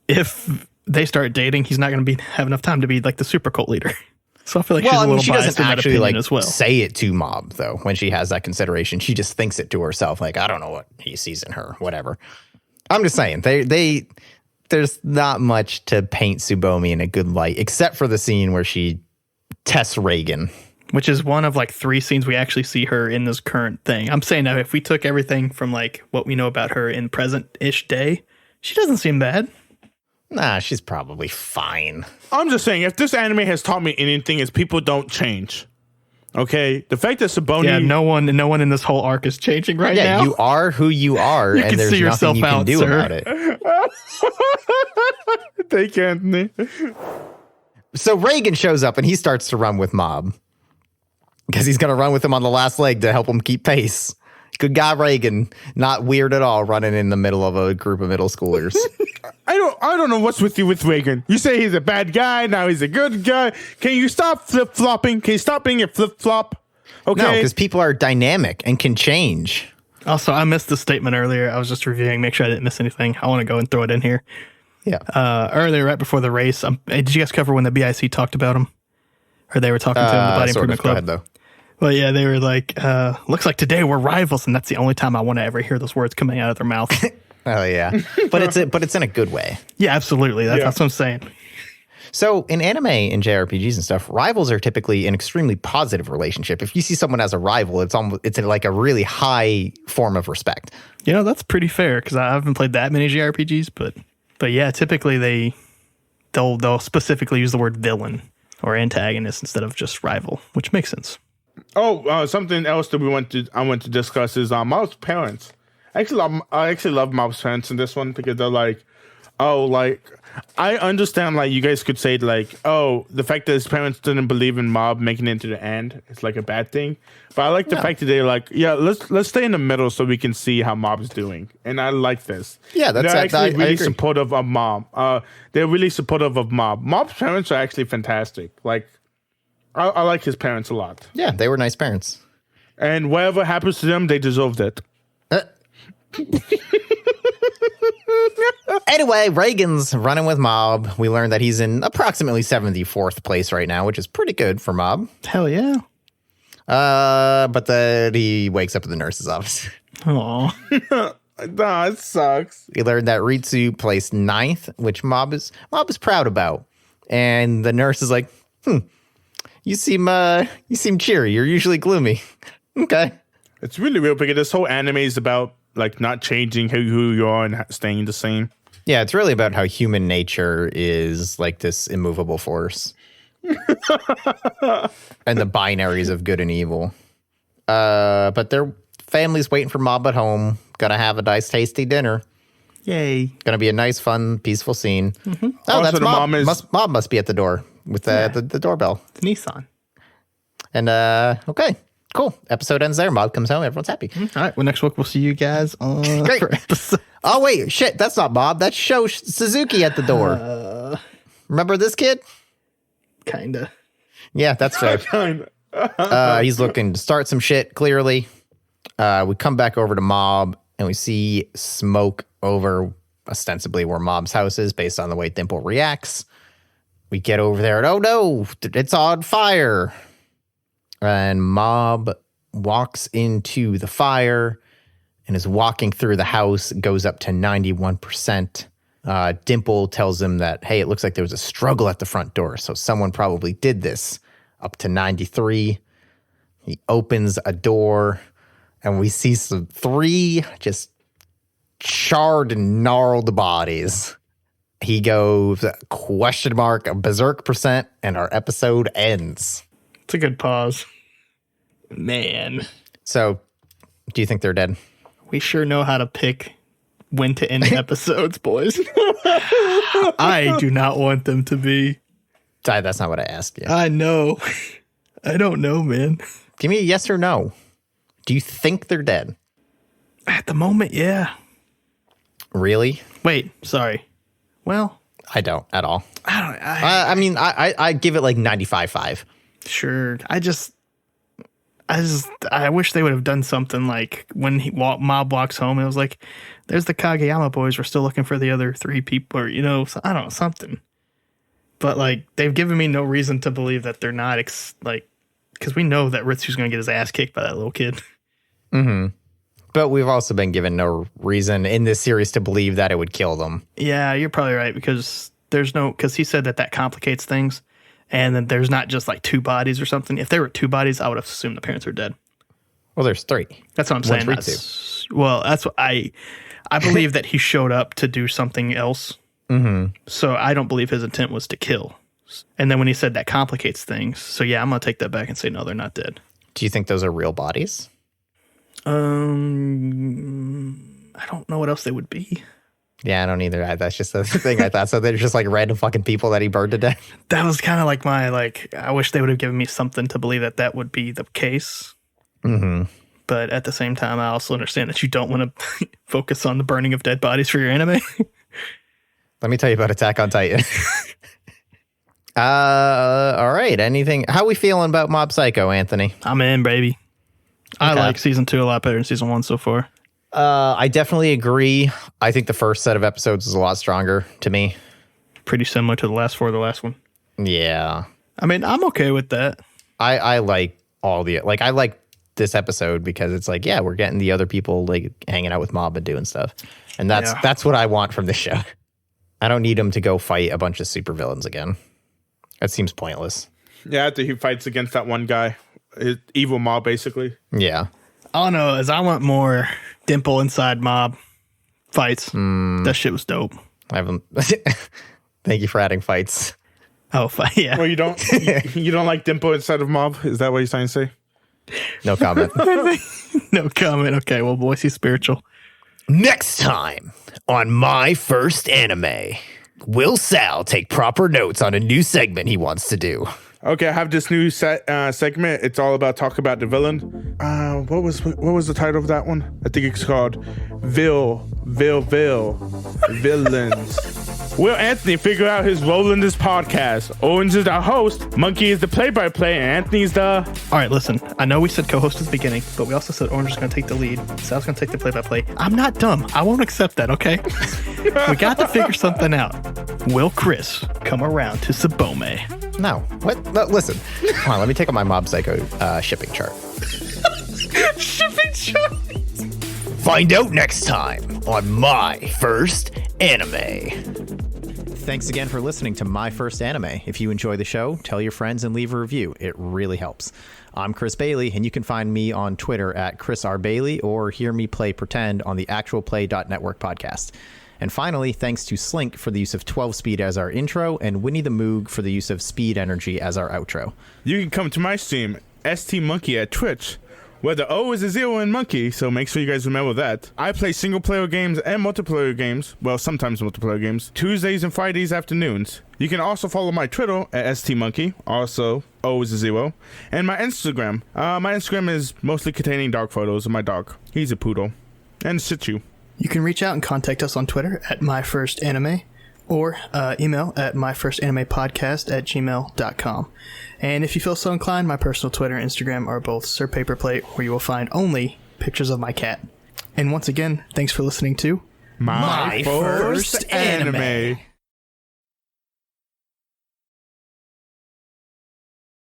if they start dating, he's not going to have enough time to be like the super cult leader. So I feel like she's a little she biased doesn't in that actually opinion like as well. say it to Mob though. When she has that consideration, she just thinks it to herself. Like, I don't know what he sees in her. Whatever. I'm just saying there's not much to paint Tsubomi in a good light, except for the scene where she tests Reigen, which is one of like 3 scenes we actually see her in this current thing. I'm saying now, if we took everything from like what we know about her in present-ish day, she doesn't seem bad. Nah, she's probably fine. I'm just saying, if this anime has taught me anything, is people don't change. Okay? The fact that Tsubomi... Yeah, no one in this whole arc is changing now. Yeah, you are who you are, and there's nothing you can do about it. Thank you, Anthony. So Reigen shows up, and he starts to run with Mob. Because he's going to run with him on the last leg to help him keep pace. Good guy, Reigen. Not weird at all, running in the middle of a group of middle schoolers. I don't know what's with you with Reigen. You say he's a bad guy, now he's a good guy. Can you stop flip-flopping? Can you stop being a flip-flop? Okay. No, because people are dynamic and can change. Also, I missed the statement earlier. I was just reviewing, make sure I didn't miss anything. I want to go and throw it in here. Yeah. Earlier, right before the race, did you guys cover when the BIC talked about him? Or they were talking to him in the Body Improvement Club? Go ahead, though. Well, yeah, they were like, looks like today we're rivals, and that's the only time I want to ever hear those words coming out of their mouth. Oh, yeah. But it's in a good way. Yeah, absolutely. That's what I'm saying. So in anime and JRPGs and stuff, rivals are typically an extremely positive relationship. If you see someone as a rival, it's like a really high form of respect. You know, that's pretty fair, because I haven't played that many JRPGs, but yeah, typically they'll specifically use the word villain or antagonist instead of just rival, which makes sense. Oh, something else that I want to discuss is Mob's parents. I actually love Mob's parents in this one because they're like, I understand, like, you guys could say, like, oh, the fact that his parents didn't believe in Mob making it to the end is like a bad thing. But I like the fact that they're like, yeah, let's stay in the middle so we can see how Mob's doing. And I like this. Yeah, they're actually really supportive of Mob. They're really supportive of Mob. Mob's parents are actually fantastic. Like, I like his parents a lot. Yeah, they were nice parents. And whatever happens to them, they deserved it. Anyway, Reigen's running with Mob. We learned that he's in approximately 74th place right now, which is pretty good for Mob. Hell yeah. But then he wakes up in the nurse's office. Aw. Nah, it sucks. We learned that Ritsu placed 9th, which Mob is proud about. And the nurse is like, you seem cheery. You're usually gloomy. Okay. It's really weird because this whole anime is about like not changing who you are and staying the same. Yeah, it's really about how human nature is like this immovable force. And the binaries of good and evil. But their family's waiting for Mob at home. Gonna have a nice, tasty dinner. Yay. Gonna be a nice, fun, peaceful scene. Mm-hmm. Oh, Also, that's the Mob. mom is- Mob must be at the door with the doorbell. It's Nissan. And okay, cool. Episode ends there. Mob comes home. Everyone's happy. All right. Well, next week we'll see you guys on Great. episode. Oh wait, shit. That's not Mob. That's Sho Suzuki at the door. Remember this kid? Kinda. Yeah, that's fair. Kinda. He's looking to start some shit, clearly. We come back over to Mob, and we see smoke over ostensibly where Mob's house is based on the way Dimple reacts. We get over there, and oh no, it's on fire. And Mob walks into the fire and is walking through the house, goes up to 91%. Dimple tells him that, hey, it looks like there was a struggle at the front door, so someone probably did this. Up to 93. He opens a door, and we see three just charred and gnarled bodies. He goes, ? berserk %, and our episode ends. It's a good pause. Man. So, do you think they're dead? We sure know how to pick when to end episodes, boys. I do not want them to be. That's not what I asked you. I know. I don't know, man. Give me a yes or no. Do you think they're dead? At the moment, yeah. Really? Wait, sorry. Well, I don't at all. I mean, I give it like 95.5. Sure. I wish they would have done something like when Mob walks home, it was like, there's the Kageyama boys. We're still looking for the other three people, or, I don't know, something. But, like, they've given me no reason to believe that they're not, because we know that Ritsu's going to get his ass kicked by that little kid. Mm-hmm. But we've also been given no reason in this series to believe that it would kill them. Yeah, you're probably right, because because he said that complicates things, and then there's not just, like, two bodies or something. If there were two bodies, I would have assumed the parents are dead. Well, there's three. That's what I'm saying. That's what I believe that he showed up to do something else. Mm-hmm. So I don't believe his intent was to kill. And then when he said that complicates things, so yeah, I'm going to take that back and say, no, they're not dead. Do you think those are real bodies? I don't know what else they would be. Yeah, I don't either. That's just the thing I thought. So they're just like random fucking people that he burned to death? That was kind of like I wish they would have given me something to believe that would be the case. Mm-hmm. But at the same time, I also understand that you don't want to focus on the burning of dead bodies for your anime. Let me tell you about Attack on Titan. All right. How we feeling about Mob Psycho, Anthony? I'm in, baby. I Okay. like season 2 a lot better than season 1 so far. I definitely agree. I think the first set of episodes is a lot stronger to me. Pretty similar to the last 4 of the last one. Yeah. I mean, I'm okay with that. I like I like this episode because it's like, yeah, we're getting the other people like hanging out with Mob and doing stuff. And that's what I want from this show. I don't need him to go fight a bunch of supervillains again. That seems pointless. Yeah, after he fights against that one guy, his evil Mob, basically. Yeah. All I know is I want more Dimple inside Mob fights. That shit was dope. I haven't. Thank you for adding fights. Oh, yeah. Well, you don't like Dimple inside of Mob? Is that what you're trying to say? No comment. No comment. Okay, well, boys, he's spiritual. Next time on My First Anime, will Sal take proper notes on a new segment he wants to do? Okay, I have this new segment. It's all about talk about the villain. What was the title of that one? I think it's called Villains. Will Anthony figure out his role in this podcast? Owens is the host, Monkey is the play-by-play, and Anthony's the... All right, listen. I know we said co-host at the beginning, but we also said Orange is going to take the lead. Sal's going to take the play-by-play. I'm not dumb. I won't accept that, okay? We got to figure something out. Will Chris come around to Sabome? No. What? No, listen. Come on, let me take out my Mob Psycho shipping chart. Shipping chart? Find out next time on My First Anime. Thanks again for listening to My First Anime. If you enjoy the show, tell your friends and leave a review. It really helps. I'm Chris Bailey, and you can find me on Twitter at Chris R. Bailey or hear me play Pretend on the actualplay.network podcast. And finally, thanks to Slink for the use of 12-speed as our intro and Winnie the Moog for the use of Speed Energy as our outro. You can come to my stream, ST Monkey at Twitch, where the O is a 0 in Monkey, so make sure you guys remember that. I play single-player games and multiplayer games, well, sometimes multiplayer games, Tuesdays and Fridays afternoons. You can also follow my Twitter at ST Monkey, also O is a 0, and my Instagram. My Instagram is mostly containing dog photos of my dog. He's a poodle. And Shih Tzu. You can reach out and contact us on Twitter at MyFirstAnime or email at myfirstanimepodcast@gmail.com. And if you feel so inclined, my personal Twitter and Instagram are both SirPaperPlate, where you will find only pictures of my cat. And once again, thanks for listening to My First Anime.